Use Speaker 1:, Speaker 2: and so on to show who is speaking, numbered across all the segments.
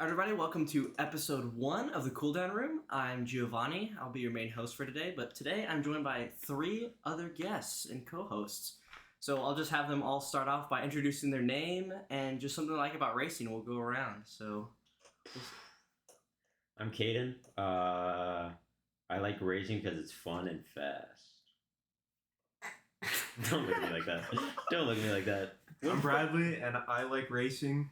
Speaker 1: Everybody, welcome to episode 1 of the Cooldown Room. I'm Giovanni. I'll be your main host for today, but today I'm joined by 3 other guests and co-hosts. So I'll just have them all start off by introducing their name and just something they like about racing. We'll go around. So,
Speaker 2: I'm Kaden. I like racing because it's fun and fast. Don't look at me like that. Don't look at me like that.
Speaker 3: I'm Bradley, and I like racing.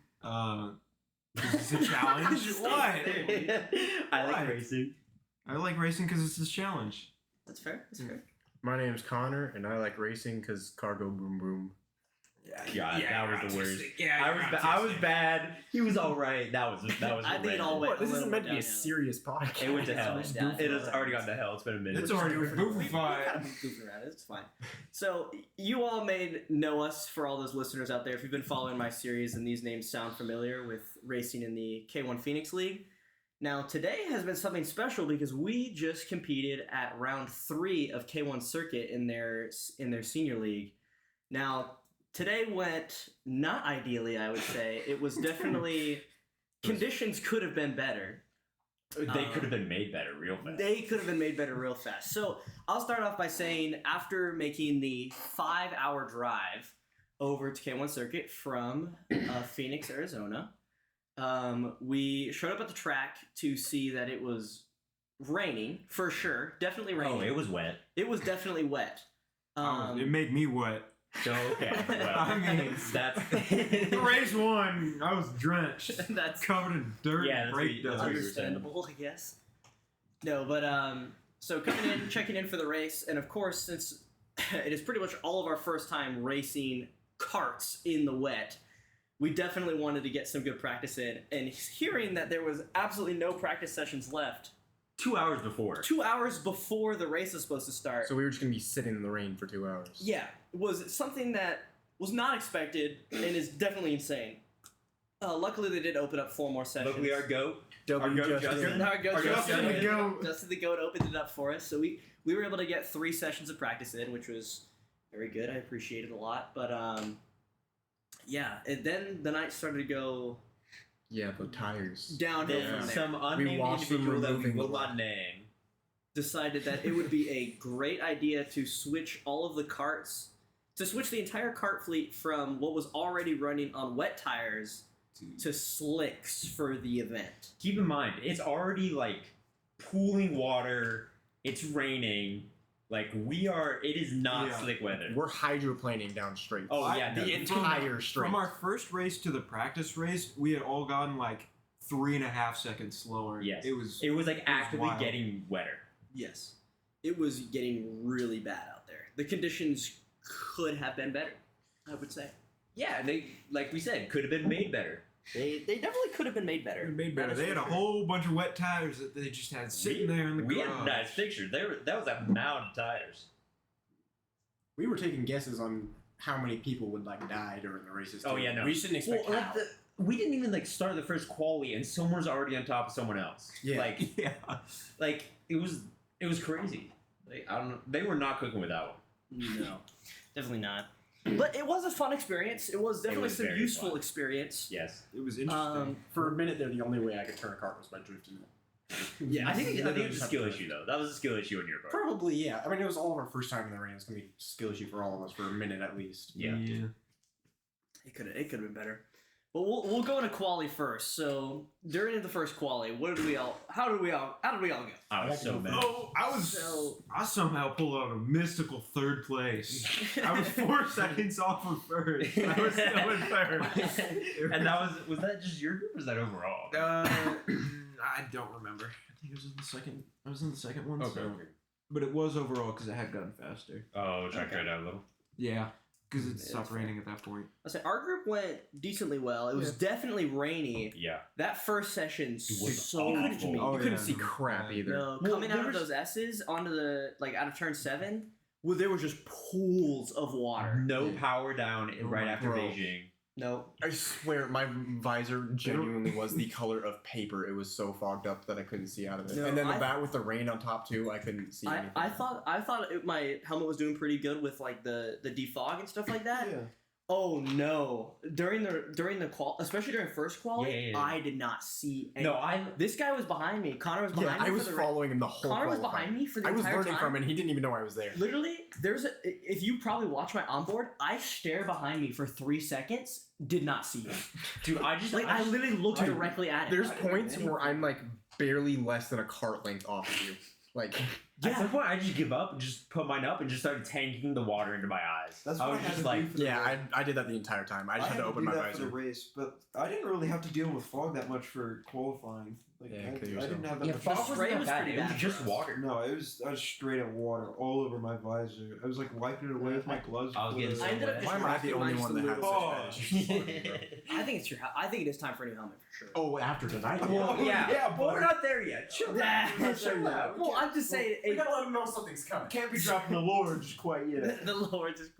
Speaker 3: It's a challenge. What?
Speaker 2: I like racing.
Speaker 3: I like racing because it's a challenge.
Speaker 1: That's fair. That's fair.
Speaker 4: My name's Connor, and I like racing because cargo boom boom.
Speaker 2: God, that was the worst. I was bad. He was all right. That was
Speaker 1: I think it all
Speaker 2: random.
Speaker 1: went.
Speaker 4: This isn't meant to be a serious podcast.
Speaker 2: It went to hell.
Speaker 1: It's down.
Speaker 2: It has already gone to hell. It's been a minute.
Speaker 3: It's already
Speaker 1: We've
Speaker 3: goofified.
Speaker 1: kind of been goofing around. It's fine. So you all may know us for all those listeners out there. If you've been following my series, and these names sound familiar with racing in the K1 Phoenix League. Now today has been something special because we just competed at round 3 of K1 Circuit in their senior league. Now today went not ideally, I would say. It was definitely conditions could have been better.
Speaker 2: They could have been made better real fast.
Speaker 1: They could have been made better real fast. So I'll start off by saying after making the 5-hour drive over to K1 Circuit from Phoenix, Arizona, we showed up at the track to see that it was raining, for sure. Definitely raining.
Speaker 2: Oh, it was wet.
Speaker 1: It was definitely wet.
Speaker 3: It made me wet.
Speaker 2: So, okay. Well,
Speaker 3: I mean,
Speaker 2: that's...
Speaker 3: race 1, I was drenched,
Speaker 1: That's
Speaker 3: covered in dirt
Speaker 2: Yeah,
Speaker 3: and
Speaker 2: that's
Speaker 3: brake
Speaker 2: what
Speaker 3: dust.
Speaker 2: you were
Speaker 1: understandable, I guess. No, but so coming in, checking in for the race, and of course, since it is pretty much all of our first time racing karts in the wet, we definitely wanted to get some good practice in. And hearing that there was absolutely no practice sessions left
Speaker 2: 2 hours before.
Speaker 1: 2 hours before the race is supposed to start.
Speaker 4: So we were just gonna be sitting in the rain for 2 hours.
Speaker 1: Yeah, was something that was not expected and is definitely insane. Luckily, they did open up 4 more sessions.
Speaker 2: But we are GOAT.
Speaker 4: W
Speaker 2: goat
Speaker 4: Justin.
Speaker 1: Our goat
Speaker 3: Justin the Goat.
Speaker 1: Justin the Goat opened it up for us, so we were able to get 3 sessions of practice in, which was very good. I appreciate it a lot. But yeah, and then the night started to go
Speaker 4: Yeah, the tires.
Speaker 1: downhill
Speaker 2: Then
Speaker 1: from there.
Speaker 2: some unnamed
Speaker 4: watched them
Speaker 2: individual that we
Speaker 4: removing
Speaker 2: will
Speaker 4: the
Speaker 2: not name.
Speaker 1: Decided that it would be a great idea to switch all of the karts, to switch the entire kart fleet from what was already running on wet tires to slicks for the event.
Speaker 2: Keep in mind, it's already like pooling water. It's raining. Like it is not
Speaker 3: Yeah.
Speaker 2: slick weather.
Speaker 4: We're hydroplaning down straight.
Speaker 2: Oh yeah, no.
Speaker 4: the entire straight.
Speaker 3: From our first race to the practice race, we had all gotten like 3.5 seconds slower.
Speaker 2: Yes.
Speaker 3: It was
Speaker 2: like actively
Speaker 3: wild.
Speaker 2: getting wetter.
Speaker 1: Yes. It was getting really bad out there. The conditions could have been better, I would say.
Speaker 2: Yeah, they like we said could have been made better.
Speaker 1: They definitely could have been made better.
Speaker 3: made better.
Speaker 1: That is
Speaker 3: They had
Speaker 1: for
Speaker 3: a
Speaker 1: sure.
Speaker 3: whole bunch of wet tires that they just had sitting there in the
Speaker 2: We
Speaker 3: garage.
Speaker 2: had nice pictures. That was a mound of tires.
Speaker 4: We were taking guesses on how many people would like die during the races.
Speaker 2: Oh, yeah, no.
Speaker 4: We shouldn't expect
Speaker 2: Well,
Speaker 4: how.
Speaker 2: we didn't even like start the first quali, and someone's already on top of someone else.
Speaker 4: Yeah.
Speaker 2: Like it was crazy. Like I don't know. They were not cooking with that one.
Speaker 1: No, definitely not. But it was a fun experience. It was definitely
Speaker 2: was
Speaker 1: some
Speaker 2: very
Speaker 1: useful
Speaker 2: fun.
Speaker 1: experience.
Speaker 2: Yes.
Speaker 3: It was interesting.
Speaker 4: For a minute there, the only way I could turn a cart was by drifting it.
Speaker 1: Yeah,
Speaker 2: I think it was a skill issue though. That was a skill issue on your part.
Speaker 4: Probably, yeah. I mean, it was all of our first time in the rain. It's gonna be a skill issue for all of us for a minute at least.
Speaker 2: Yeah.
Speaker 1: It could have been better. But we'll go into quali first. So during the first quali, how did we all go?
Speaker 2: I was so mad.
Speaker 3: Oh, I somehow pulled out a mystical 3rd place. I was 4 seconds off of first. I was still in 3rd.
Speaker 2: And was that just your group or was that overall?
Speaker 3: I don't remember. I think it was in the second. I was in the second one.
Speaker 4: Okay.
Speaker 3: But it was overall because it had gotten faster.
Speaker 2: Oh, try to
Speaker 1: Okay.
Speaker 2: cut it out a little.
Speaker 3: Yeah, because it
Speaker 1: Yeah,
Speaker 3: stopped
Speaker 1: that's
Speaker 3: raining at that point.
Speaker 1: I say our group went decently well. It was definitely rainy.
Speaker 2: Yeah.
Speaker 1: That first session
Speaker 2: was
Speaker 1: so
Speaker 2: awful.
Speaker 1: you
Speaker 3: Oh,
Speaker 1: couldn't
Speaker 3: yeah.
Speaker 1: see
Speaker 4: Crap either.
Speaker 1: No,
Speaker 2: Well,
Speaker 1: coming out
Speaker 2: there
Speaker 1: of
Speaker 2: was-
Speaker 1: those S's onto the out of turn 7, well, there was just pools of water.
Speaker 2: No
Speaker 4: Yeah.
Speaker 2: power down
Speaker 3: Oh
Speaker 2: right
Speaker 3: my
Speaker 2: after
Speaker 4: bro.
Speaker 2: Beijing.
Speaker 1: No,
Speaker 4: I swear, my visor genuinely was the color of paper. It was so fogged up that I couldn't see out of it.
Speaker 1: No,
Speaker 4: and then the
Speaker 1: I-
Speaker 4: bat with the rain on top too, I couldn't see anything.
Speaker 1: I thought my helmet was doing pretty good with like the defog and stuff like that.
Speaker 4: Yeah.
Speaker 1: Oh no! During the qual, especially during first quali,
Speaker 2: Yeah.
Speaker 1: I did not see.
Speaker 2: No,
Speaker 1: This guy was behind me. Connor was behind
Speaker 4: Yeah,
Speaker 1: me.
Speaker 4: I was following him the whole
Speaker 1: Connor was
Speaker 4: qualifying.
Speaker 1: behind me for the
Speaker 4: I was
Speaker 1: entire
Speaker 4: learning
Speaker 1: time.
Speaker 4: from him, and he didn't even know I was there.
Speaker 1: Literally, if you probably watch my onboard, I stare behind me for 3 seconds. Did not see him.
Speaker 2: dude, I
Speaker 1: literally looked
Speaker 4: I-
Speaker 1: directly at him.
Speaker 4: There's points where I'm like barely less than a cart length off of you. Like,
Speaker 2: At some point, I just give up and just put mine up and just started tanking the water into my eyes.
Speaker 3: That's
Speaker 2: I
Speaker 3: what
Speaker 2: was
Speaker 3: I had
Speaker 2: just
Speaker 3: to
Speaker 2: like,
Speaker 3: do for the
Speaker 4: yeah,
Speaker 3: race.
Speaker 4: I did that the entire time. I just had to open
Speaker 3: do
Speaker 4: my
Speaker 3: that for the
Speaker 4: visor.
Speaker 3: race, but I didn't really have to deal with fog that much for qualifying. Like,
Speaker 4: Yeah,
Speaker 3: I
Speaker 4: kill
Speaker 3: didn't
Speaker 4: yourself.
Speaker 3: have that
Speaker 2: yeah,
Speaker 3: much.
Speaker 2: fog
Speaker 1: The
Speaker 2: wasn't
Speaker 1: spray
Speaker 2: that
Speaker 1: was
Speaker 2: bad.
Speaker 1: pretty
Speaker 2: It was
Speaker 1: bad
Speaker 2: just
Speaker 1: for us.
Speaker 2: water.
Speaker 3: No, I was straight up water all over my visor. I was like wiping it away with my gloves.
Speaker 2: I was getting
Speaker 3: before
Speaker 1: I ended up
Speaker 3: the-
Speaker 1: just
Speaker 4: Why am I the
Speaker 1: wrapping
Speaker 4: only
Speaker 1: mine
Speaker 4: one that
Speaker 1: just a
Speaker 4: had
Speaker 1: little
Speaker 4: such
Speaker 3: bit.
Speaker 4: bad issues?
Speaker 1: I think it's I think it is time for a new helmet for sure.
Speaker 4: Oh, after tonight?
Speaker 2: Well,
Speaker 3: yeah,
Speaker 2: but we're not there yet. Chill out.
Speaker 1: Yeah,
Speaker 2: Chill out.
Speaker 1: Well, I'm just saying.
Speaker 4: We gotta let him know something's coming.
Speaker 3: Can't be dropping the Lord just quite yet.
Speaker 1: The Lord is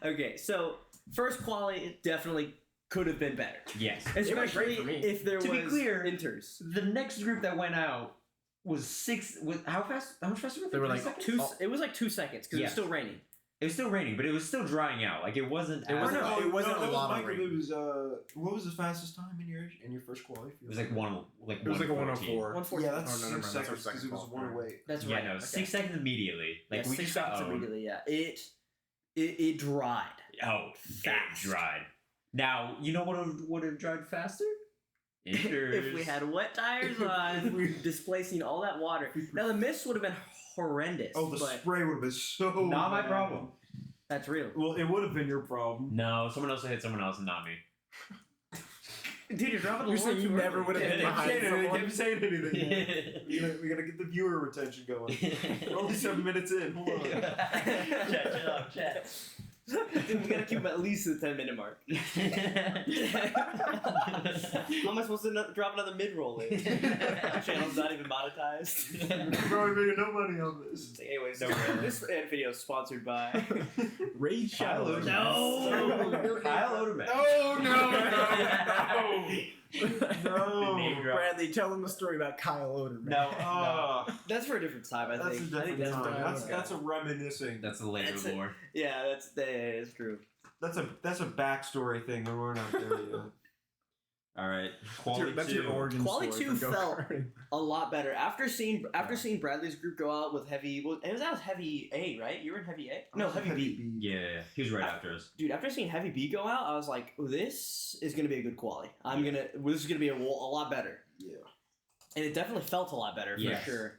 Speaker 1: okay. So first quali it definitely could have been better,
Speaker 2: Yes.
Speaker 1: especially
Speaker 4: went great for me.
Speaker 1: if there
Speaker 2: To
Speaker 1: was
Speaker 2: be clear,
Speaker 1: inters.
Speaker 2: The next group that went out was 6. How fast? How much faster were they?
Speaker 4: They were
Speaker 2: 3
Speaker 4: like
Speaker 2: seconds?
Speaker 1: Two. It was like 2 seconds because it
Speaker 2: Yeah.
Speaker 1: was still raining.
Speaker 2: It was still raining, but it was still drying out. Like it wasn't.
Speaker 4: It
Speaker 2: as-
Speaker 4: wasn't-
Speaker 3: No,
Speaker 4: it wasn't
Speaker 3: no,
Speaker 4: a
Speaker 3: that
Speaker 4: lot
Speaker 3: was
Speaker 4: of
Speaker 3: Michael.
Speaker 4: rain.
Speaker 3: It was what was the fastest time in your first quali?
Speaker 2: It was like one.
Speaker 4: It was like a
Speaker 2: 1:14.
Speaker 4: 104.
Speaker 3: Yeah, that's
Speaker 4: Oh, no, never
Speaker 3: 6
Speaker 4: mind. That's our
Speaker 3: seconds because
Speaker 4: second
Speaker 3: it was
Speaker 4: qualifier.
Speaker 3: 108.
Speaker 1: That's
Speaker 2: Yeah,
Speaker 1: right.
Speaker 2: no,
Speaker 1: Okay.
Speaker 2: 6 seconds immediately. Like
Speaker 1: Yeah,
Speaker 2: we
Speaker 1: 6
Speaker 2: just got
Speaker 1: seconds
Speaker 2: owned.
Speaker 1: immediately. Yeah, it dried.
Speaker 2: Oh,
Speaker 1: Fast.
Speaker 2: it dried. Now you know what would have dried faster?
Speaker 1: If we had wet tires on, displacing all that water. Now the mist would have been horrendous.
Speaker 3: Oh, the
Speaker 1: but
Speaker 3: spray would have been so.
Speaker 2: Not my
Speaker 3: bad.
Speaker 2: problem.
Speaker 1: that's real.
Speaker 3: Well, it would have been your problem.
Speaker 2: No, someone else hit someone else and not me.
Speaker 1: Dude, you're dropping the
Speaker 4: You're saying
Speaker 1: Lord
Speaker 4: you
Speaker 1: too
Speaker 4: never
Speaker 1: early.
Speaker 4: would have been
Speaker 3: Keep
Speaker 4: behind
Speaker 3: saying it,
Speaker 4: someone.
Speaker 3: keep saying anything. We gotta get the viewer retention going. We're only 7 minutes in. Hold on.
Speaker 2: Chat, chill out, chat.
Speaker 1: Dude, we gotta keep at least the 10-minute mark. How am I supposed to drop another mid-roll in? Channel's not even monetized.
Speaker 3: We're probably making no money on this.
Speaker 1: Anyways,
Speaker 2: No, really.
Speaker 1: this video is sponsored by.
Speaker 4: Raid
Speaker 2: Kyle
Speaker 4: Shadow.
Speaker 2: No! Kyle Odermatt.
Speaker 3: No.
Speaker 2: Name drop.
Speaker 4: Bradley, tell them the story about Kyle Odermatt.
Speaker 2: No,
Speaker 1: That's for a different time, I
Speaker 3: That's a
Speaker 1: think. I think
Speaker 3: different time.
Speaker 1: that's
Speaker 3: That's a reminiscing.
Speaker 2: That's the later
Speaker 1: That's it.
Speaker 2: lore.
Speaker 1: yeah, that's true.
Speaker 3: That's a backstory thing, and we're not there yet.
Speaker 2: All right,
Speaker 4: That's your origin
Speaker 1: Quali
Speaker 4: story
Speaker 1: 2
Speaker 4: for
Speaker 1: felt
Speaker 4: go-karting.
Speaker 1: a lot better after seeing Bradley's group go out with heavy. Well, it was that was heavy A, right? You were in heavy A. No, heavy B.
Speaker 2: Yeah, he was right after us.
Speaker 1: Dude, after seeing heavy B go out, I was like, oh, this is gonna be a good quali. This is gonna be a lot better.
Speaker 3: Yeah.
Speaker 1: And it definitely felt a lot better for
Speaker 2: Yes.
Speaker 1: sure.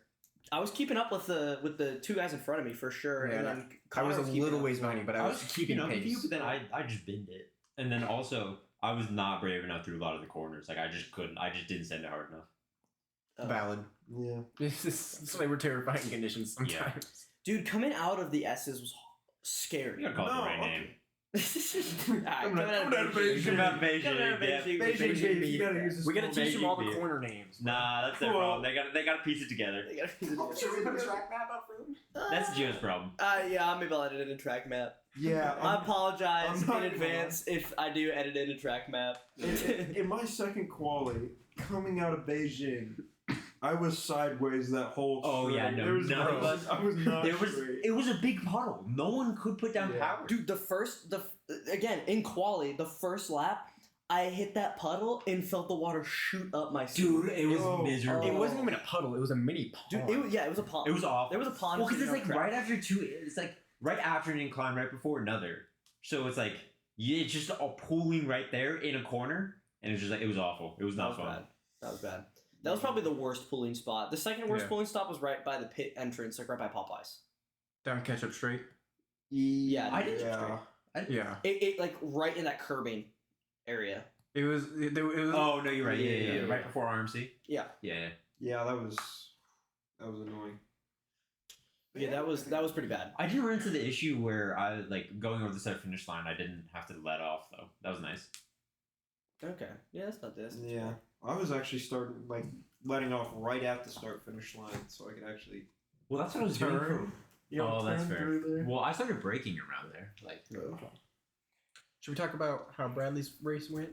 Speaker 1: I was keeping up with the two guys in front of me for sure.
Speaker 4: Yeah,
Speaker 1: and then
Speaker 4: I was a
Speaker 1: keeping
Speaker 4: little
Speaker 1: up
Speaker 4: ways
Speaker 1: as well.
Speaker 4: behind you, but I was keeping
Speaker 2: keeping up with you,
Speaker 4: pace.
Speaker 2: but then I just binned it. And then also, I was not brave enough through a lot of the corners. Like, I just couldn't. I just didn't send it hard enough.
Speaker 4: Valid.
Speaker 3: Yeah.
Speaker 4: This way we're terrifying conditions sometimes.
Speaker 1: Dude, coming out of the S's was scary.
Speaker 2: You gotta call it the right
Speaker 3: okay.
Speaker 2: name.
Speaker 1: Coming out of Beijing.
Speaker 2: Coming out of Beijing,
Speaker 1: Coming out of
Speaker 2: yeah.
Speaker 1: Beijing.
Speaker 3: Beijing,
Speaker 1: Beijing.
Speaker 3: you gotta use this.
Speaker 4: We gotta
Speaker 3: small
Speaker 4: teach them all
Speaker 2: Beijing
Speaker 4: the
Speaker 2: beer.
Speaker 4: corner names.
Speaker 2: Nah, that's their
Speaker 3: Cool.
Speaker 2: problem. They gotta piece it together.
Speaker 1: They gotta-
Speaker 4: Should we put a track map up for them?
Speaker 2: That's Gio's problem.
Speaker 1: Yeah, maybe I'll edit in a track map.
Speaker 3: Yeah.
Speaker 1: I apologize
Speaker 3: I'm
Speaker 1: in
Speaker 3: not gonna
Speaker 1: advance if I do edit in a track map.
Speaker 3: In my second quali, coming out of Beijing, I was sideways that whole.
Speaker 2: Oh, yeah,
Speaker 3: string.
Speaker 2: no,
Speaker 3: There was
Speaker 2: none of us-
Speaker 3: I was not. straight.
Speaker 2: It was a big puddle. No one could put down
Speaker 3: Yeah.
Speaker 2: power.
Speaker 1: Dude, again in quali, the first lap, I hit that puddle and felt the water shoot up my sleeve.
Speaker 2: Dude, it was
Speaker 3: Oh,
Speaker 2: miserable.
Speaker 4: It wasn't even a puddle. It was a mini pond.
Speaker 1: Dude, it was a pond.
Speaker 2: It was awful.
Speaker 1: There was a pond.
Speaker 2: Well, because it's
Speaker 1: sitting
Speaker 2: like
Speaker 1: on
Speaker 2: right after two. It's like right after an incline, right before another. So it's like it's just all pooling right there in a corner, and it's just like it was awful. It was
Speaker 1: That
Speaker 2: not
Speaker 1: was
Speaker 2: fun.
Speaker 1: bad. That was bad. That was probably the worst pooling spot. The second worst
Speaker 4: Yeah.
Speaker 1: pooling stop was right by the pit entrance, like right by Popeyes.
Speaker 4: Down catch up straight.
Speaker 1: Yeah,
Speaker 2: I didn't.
Speaker 3: Yeah.
Speaker 4: Yeah.
Speaker 1: It like right in that curbing area.
Speaker 4: It was. It was.
Speaker 2: Oh no, you're right. Yeah,
Speaker 1: Yeah.
Speaker 2: right before RMC.
Speaker 1: Yeah.
Speaker 2: Yeah.
Speaker 3: Yeah, that was annoying.
Speaker 1: Yeah, that was pretty bad.
Speaker 2: I didn't run into the issue where I like going over the start finish line. I didn't have to let off though. That was nice.
Speaker 1: Okay. Yeah, that's not this.
Speaker 3: Yeah, I was actually letting off right at the start finish line, so I could actually.
Speaker 2: Well, that's what I was
Speaker 4: Turn.
Speaker 2: doing. Oh, that's fair. Well, I started braking around there. Like,
Speaker 4: Should we talk about how Bradley's race went?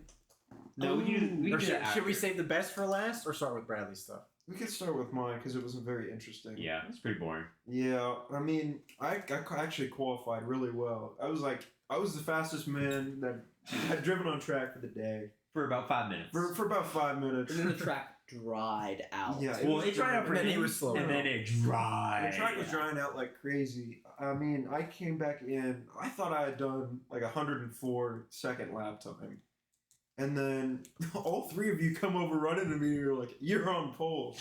Speaker 2: no, we can
Speaker 4: Or
Speaker 2: do that
Speaker 4: should we
Speaker 2: after.
Speaker 4: save the best for last, or start with Bradley's stuff?
Speaker 3: We could start with mine because it wasn't very interesting.
Speaker 2: Yeah, it's pretty boring.
Speaker 3: Yeah, I mean, I actually qualified really well. I was like I was the fastest man that had driven on track for the day
Speaker 2: For about 5 minutes.
Speaker 3: for about 5 minutes.
Speaker 1: And then the track dried out.
Speaker 3: Yeah,
Speaker 2: Well, it dried out for
Speaker 4: And then he
Speaker 2: him,
Speaker 4: was slow.
Speaker 2: and then it dried.
Speaker 3: The track was drying out like crazy. I mean, I came back in. I thought I had done like 104-second lap time. And then all three of you come over running to me and you're like, you're on pole.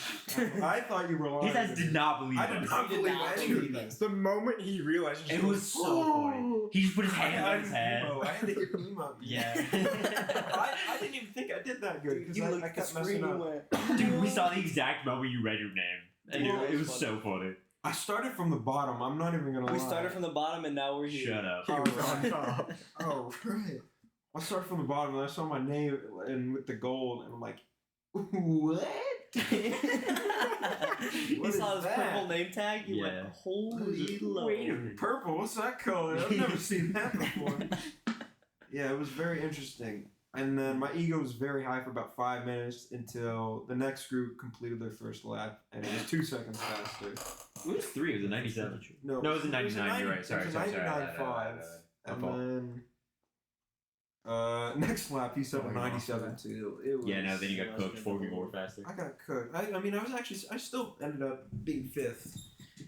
Speaker 3: I thought you were lying.
Speaker 2: His ass did not believe
Speaker 3: I did
Speaker 2: us.
Speaker 3: not
Speaker 1: He did
Speaker 3: believe
Speaker 1: not
Speaker 3: any
Speaker 1: believe
Speaker 3: of
Speaker 1: us.
Speaker 3: this.
Speaker 4: The moment he realized,
Speaker 2: It was so funny. He just put his hand on his head.
Speaker 3: I had to hit emo.
Speaker 2: Yeah.
Speaker 3: I didn't even think I did that good because I kept messing up.
Speaker 2: Dude, we saw the exact moment you read your name. And
Speaker 1: Well,
Speaker 2: it was so funny.
Speaker 3: I started from the bottom. I'm not even gonna lie.
Speaker 1: We started from the bottom and now we're here.
Speaker 2: Shut up.
Speaker 4: he was on top.
Speaker 3: Oh, right. I started from the bottom and I saw my name and with the gold and I'm like, what?
Speaker 1: He
Speaker 3: What
Speaker 1: saw
Speaker 3: is
Speaker 1: his
Speaker 3: that?
Speaker 1: purple name tag. He
Speaker 2: Yeah.
Speaker 1: went, holy lord.
Speaker 3: Wait a minute. Purple? What's that color? I've never seen that before. Yeah, it was very interesting. And then my ego was very high for about 5 minutes until the next group completed their first lap and it was 2 seconds faster.
Speaker 2: It was 3. It was a 97.
Speaker 3: No,
Speaker 2: No, it was a 99. You're right.
Speaker 3: It was
Speaker 2: Sorry.
Speaker 3: a
Speaker 2: My
Speaker 3: 99.5.
Speaker 2: fault.
Speaker 3: And then next lap he set a 97 too. It was,
Speaker 2: Yeah, no, then you got cooked 4 people were faster.
Speaker 3: I got cooked. I mean, I still ended up being 5th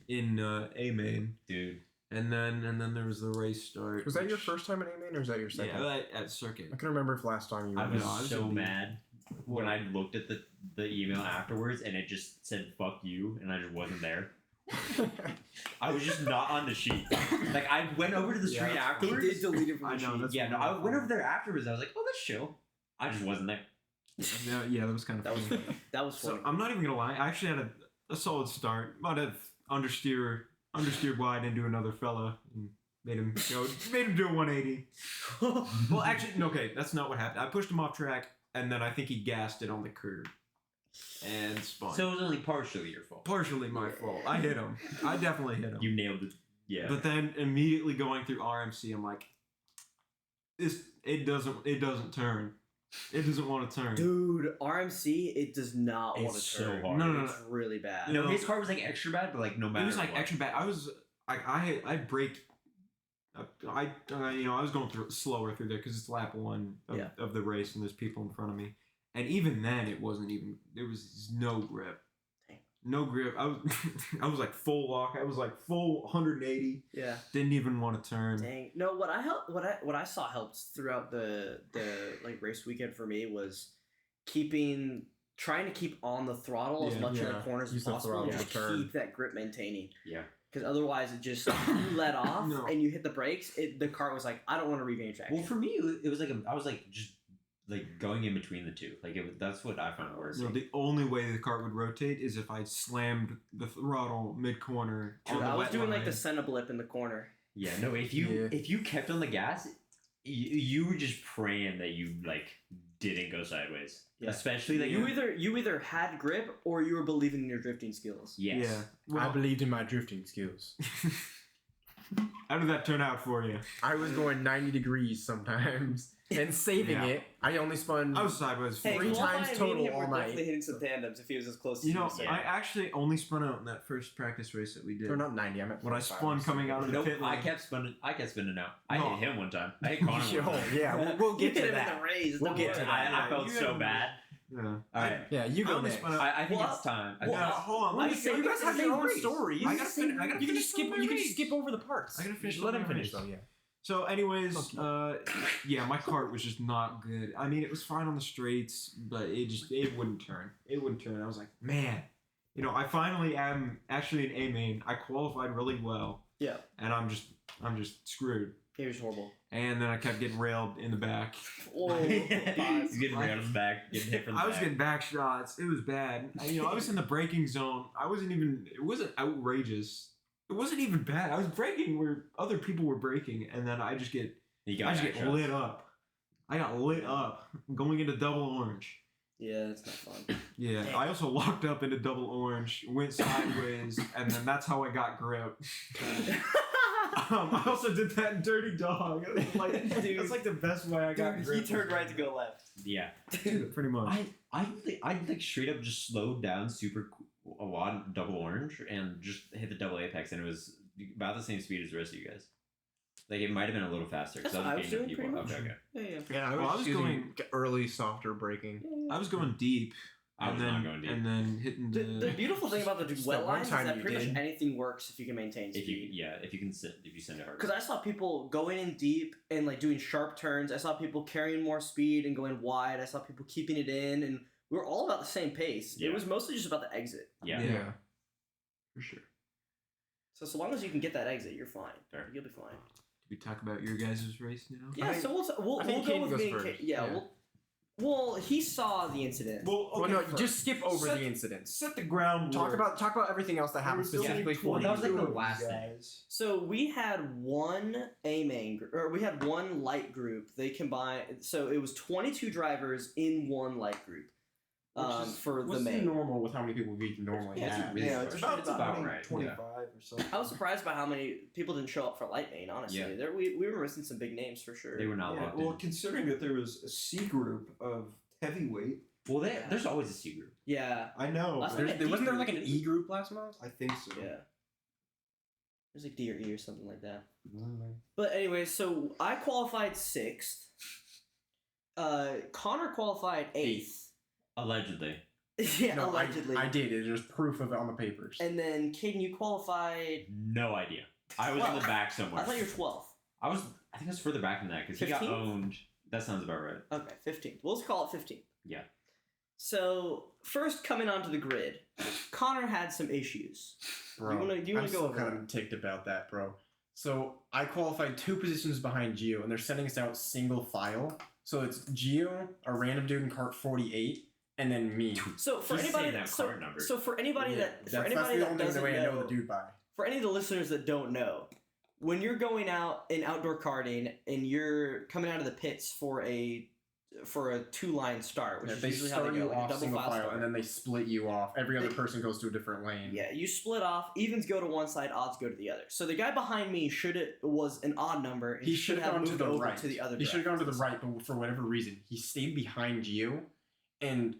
Speaker 3: in A main,
Speaker 2: Dude.
Speaker 3: and then there was the race start.
Speaker 4: Was that your first time in A-Main or was that your second?
Speaker 3: Yeah, at circuit.
Speaker 4: I can remember if last time you were
Speaker 2: I was
Speaker 3: No, I was
Speaker 2: so
Speaker 3: a B.
Speaker 2: mad when I looked at the email afterwards and it just said fuck you and I just wasn't there. I was just not on the sheet. Like I went over to the
Speaker 3: Yeah,
Speaker 2: street
Speaker 3: that's
Speaker 1: He
Speaker 2: afterwards.
Speaker 1: did delete it from
Speaker 3: I
Speaker 1: the
Speaker 3: know,
Speaker 1: sheet.
Speaker 3: that's
Speaker 2: Yeah, no, I went over there afterwards. I was like, oh, that's chill. I just wasn't there.
Speaker 3: Yeah, that was kind of
Speaker 1: That was
Speaker 3: funny.
Speaker 1: funny. That was funny.
Speaker 3: So I'm not even gonna lie. I actually had a solid start. Might have understeered wide into another fella and made him do a 180. Well, actually, no, okay, that's not what happened. I pushed him off track, and then I think he gassed it on the curb and spun.
Speaker 2: So it was only partially your fault.
Speaker 3: Partially my fault. I hit him. I definitely hit him.
Speaker 2: You nailed it. Yeah.
Speaker 3: But then immediately going through RMC, I'm like, it doesn't turn. It doesn't want to turn.
Speaker 1: Dude, RMC, it does not want to
Speaker 2: It's so
Speaker 1: turn.
Speaker 2: hard.
Speaker 3: No.
Speaker 1: It's really bad.
Speaker 2: No, his car was like extra bad, but like no matter.
Speaker 3: It was like
Speaker 2: what.
Speaker 3: extra bad. I braked. I was going through slower through there because it's lap 1 of the race and there's people in front of me, and even then it wasn't even. There was no grip.
Speaker 1: Dang.
Speaker 3: No grip. I was like full lock. I was like full 180.
Speaker 1: Yeah.
Speaker 3: Didn't even want to turn.
Speaker 1: Dang. No, what I saw helped throughout the like race weekend for me was trying to keep on the throttle as
Speaker 3: Yeah,
Speaker 1: much in the
Speaker 4: yeah.
Speaker 1: corners as
Speaker 4: Use the
Speaker 1: possible and
Speaker 4: throttle
Speaker 1: just
Speaker 4: to turn.
Speaker 1: keep that grip maintaining.
Speaker 2: Yeah.
Speaker 1: Because otherwise it just you let off
Speaker 3: No.
Speaker 1: and you hit the brakes, the car was like, I don't want to regain traction.
Speaker 2: Well, for me, it was like I was like just like going in between the two. Like that's what I found worse.
Speaker 3: No, the only way the car would rotate is if I slammed the throttle mid corner.
Speaker 1: Dude, I was doing like the Senna blip in the corner.
Speaker 2: Yeah, no. If you kept on the gas, you were just praying that you like didn't go sideways.
Speaker 1: Yeah.
Speaker 2: Especially like
Speaker 1: You either had grip or you were believing in your drifting skills.
Speaker 2: yes.
Speaker 3: Yeah.
Speaker 4: I
Speaker 3: Well,
Speaker 4: believed in my drifting skills.
Speaker 3: how did that turn out for you?
Speaker 4: I was going 90 degrees sometimes and saving
Speaker 3: Yeah.
Speaker 4: it. I only spun.
Speaker 3: I was sideways.
Speaker 1: Hey,
Speaker 4: Three
Speaker 1: Qualify
Speaker 4: times
Speaker 1: and
Speaker 4: total
Speaker 1: him
Speaker 4: all
Speaker 1: were
Speaker 4: night.
Speaker 1: definitely hitting some tandems if he was as close
Speaker 3: You
Speaker 1: as
Speaker 3: know,
Speaker 1: you
Speaker 2: Yeah.
Speaker 3: I actually only spun out in that first practice race that we did.
Speaker 4: or not 90. I'm at
Speaker 3: When I
Speaker 4: 45
Speaker 3: spun
Speaker 4: or
Speaker 3: coming out of the
Speaker 2: Nope.
Speaker 3: pit
Speaker 2: I
Speaker 3: lane.
Speaker 2: kept spinning out. I
Speaker 3: No.
Speaker 2: hit him one time. I hit Connor one
Speaker 4: Yo,
Speaker 2: time.
Speaker 4: yeah, we'll get
Speaker 1: You
Speaker 4: to
Speaker 1: hit him in
Speaker 4: that.
Speaker 1: the race,
Speaker 4: We'll
Speaker 1: don't
Speaker 4: get to
Speaker 1: worry.
Speaker 4: that.
Speaker 2: I felt
Speaker 3: You
Speaker 2: so
Speaker 3: had-
Speaker 2: bad.
Speaker 3: Yeah.
Speaker 2: All right.
Speaker 4: Yeah, you
Speaker 3: I
Speaker 4: go
Speaker 3: only
Speaker 4: next.
Speaker 3: spun out.
Speaker 2: I think
Speaker 1: Well,
Speaker 2: it's time.
Speaker 3: Well, hold on.
Speaker 1: let
Speaker 3: Let
Speaker 1: me
Speaker 3: me
Speaker 1: say-
Speaker 4: you guys have your own stories.
Speaker 3: I gotta finish. I gotta
Speaker 4: You can
Speaker 3: finish
Speaker 4: just skip.
Speaker 3: my
Speaker 4: You can
Speaker 3: race.
Speaker 4: just skip over the parts.
Speaker 3: I gotta finish
Speaker 4: Let him
Speaker 3: my
Speaker 4: finish
Speaker 3: race.
Speaker 4: though. Yeah.
Speaker 3: So, anyways, yeah, my cart was just not good. I mean, it was fine on the straights, but it wouldn't turn. It wouldn't turn. I was like, man, I finally am actually in A main. I qualified really well.
Speaker 1: Yeah.
Speaker 3: And I'm just screwed.
Speaker 1: He was horrible.
Speaker 3: And then I kept getting railed in the back.
Speaker 1: Oh,
Speaker 2: He's
Speaker 1: pause.
Speaker 2: getting right on his back, getting hit from the
Speaker 3: I was
Speaker 2: back.
Speaker 3: getting back shots. It was bad. I was in the braking zone. It wasn't outrageous. It wasn't even bad. I was braking where other people were braking, and then I just get lit up. I got lit up going into double orange.
Speaker 1: Yeah, it's not fun.
Speaker 3: Yeah,
Speaker 1: Dang.
Speaker 3: I also locked up into double orange, went sideways, and then that's how I got grip. I also did that in Dirty Dog.
Speaker 1: Dude.
Speaker 3: That's like the best way I got
Speaker 1: Dude,
Speaker 3: grip.
Speaker 1: he turned right to go left.
Speaker 2: Yeah.
Speaker 3: Pretty much.
Speaker 2: I like straight up just slowed down a lot in double orange and just hit the double apex and it was about the same speed as the rest of you guys. Like it might have been a little faster because
Speaker 1: That's
Speaker 2: I
Speaker 1: what
Speaker 2: was getting
Speaker 1: pretty much.
Speaker 2: people. Okay.
Speaker 1: Yeah.
Speaker 4: Yeah,
Speaker 3: Well, I was
Speaker 4: using
Speaker 3: going-
Speaker 4: early, softer braking.
Speaker 3: I was going deep.
Speaker 2: I was
Speaker 3: and then,
Speaker 2: not going deep.
Speaker 3: And then hitting
Speaker 1: The beautiful thing about the
Speaker 4: Just
Speaker 1: wet
Speaker 4: that one
Speaker 1: lines is
Speaker 4: time
Speaker 1: that
Speaker 4: you
Speaker 1: pretty
Speaker 4: did.
Speaker 1: much anything works if you can maintain
Speaker 2: If
Speaker 1: speed.
Speaker 2: you send it hard.
Speaker 1: Because I saw people going in deep and like doing sharp turns. I saw people carrying more speed and going wide. I saw people keeping it in, and we were all about the same pace.
Speaker 2: Yeah.
Speaker 1: It was mostly just about the exit.
Speaker 2: Yeah.
Speaker 3: For sure.
Speaker 1: So long as you can get that exit, you're fine.
Speaker 2: Fair.
Speaker 1: You'll be fine.
Speaker 3: Did we talk about your guys' race now?
Speaker 1: Yeah.
Speaker 4: think-
Speaker 1: So we'll
Speaker 4: I think
Speaker 1: go
Speaker 4: Kaden
Speaker 1: with
Speaker 4: goes
Speaker 1: me. And
Speaker 4: first.
Speaker 1: Yeah.
Speaker 4: Yeah.
Speaker 1: Well, he saw the incident.
Speaker 3: Well,
Speaker 4: Well, no, just skip over
Speaker 3: Set-
Speaker 4: the incidents.
Speaker 3: set the ground.
Speaker 4: Talk about everything else that happened specifically for
Speaker 2: Well, that was like the
Speaker 3: you
Speaker 2: last thing.
Speaker 3: guys.
Speaker 1: So we had one we had one light group. They combined, so it was 22 drivers in one light group. For the
Speaker 4: What's
Speaker 1: main.
Speaker 4: normal with how many people we normally
Speaker 1: Yeah,
Speaker 4: have?
Speaker 2: really
Speaker 3: it's
Speaker 2: close.
Speaker 3: about,
Speaker 2: It's about right,
Speaker 3: 25 or something.
Speaker 1: I was surprised by how many people didn't show up for light main. Honestly,
Speaker 2: Yeah.
Speaker 1: we were missing some big names for sure.
Speaker 2: They were not
Speaker 3: Yeah,
Speaker 2: locked
Speaker 3: well,
Speaker 2: in.
Speaker 3: considering that there was a C group of heavyweight,
Speaker 2: Well, there's always a C group.
Speaker 1: Yeah,
Speaker 3: I know.
Speaker 1: Last
Speaker 3: but
Speaker 1: time
Speaker 4: There wasn't there like an E group last month?
Speaker 3: I think so.
Speaker 1: yeah. There's like D or E or something like that. But anyway, so I qualified 6th. Connor qualified 8th.
Speaker 2: Allegedly.
Speaker 1: Yeah,
Speaker 4: No,
Speaker 1: allegedly.
Speaker 4: I did. There's proof of it on the papers.
Speaker 1: And then Kaden, you qualified.
Speaker 2: No idea. I was in the back somewhere.
Speaker 1: I thought you were 12th.
Speaker 2: I think I was further back than that because he got
Speaker 1: 15th?
Speaker 2: owned. That sounds about right.
Speaker 1: Okay, 15th. We'll just call it 15th.
Speaker 2: Yeah.
Speaker 1: So first coming onto the grid, Connor had some issues.
Speaker 4: Bro,
Speaker 1: You wanna
Speaker 4: I'm
Speaker 1: go
Speaker 4: still
Speaker 1: over
Speaker 4: kind
Speaker 1: that?
Speaker 4: of ticked about that, bro. So I qualified 2 positions behind Gio, and they're sending us out single file. So it's Gio, a random dude in cart 48, and then me.
Speaker 1: So for
Speaker 2: He's
Speaker 1: anybody
Speaker 2: saying that
Speaker 1: so,
Speaker 2: card number.
Speaker 1: so for anybody that
Speaker 4: That's the
Speaker 1: that
Speaker 4: only
Speaker 1: doesn't
Speaker 4: way I know
Speaker 1: know,
Speaker 4: the dude by.
Speaker 1: for any of the listeners that don't know, when you're going out in outdoor karting and you're coming out of the pits for a 2-line start, which
Speaker 4: Yeah,
Speaker 1: is
Speaker 4: they
Speaker 1: usually how
Speaker 4: start
Speaker 1: they go,
Speaker 4: you
Speaker 1: like a
Speaker 4: off
Speaker 1: double
Speaker 4: single
Speaker 1: file
Speaker 4: file,
Speaker 1: start.
Speaker 4: and then they split you off. Every other
Speaker 1: They-
Speaker 4: person goes to a different lane.
Speaker 1: Yeah, you split off. Evens go to one side, odds go to the other. So the guy behind me was an odd number. And
Speaker 4: He should have gone to
Speaker 1: moved
Speaker 4: the
Speaker 1: over
Speaker 4: right.
Speaker 1: to the other.
Speaker 4: He should have gone to the
Speaker 1: direction.
Speaker 4: right, but for whatever reason, he stayed behind Gio, and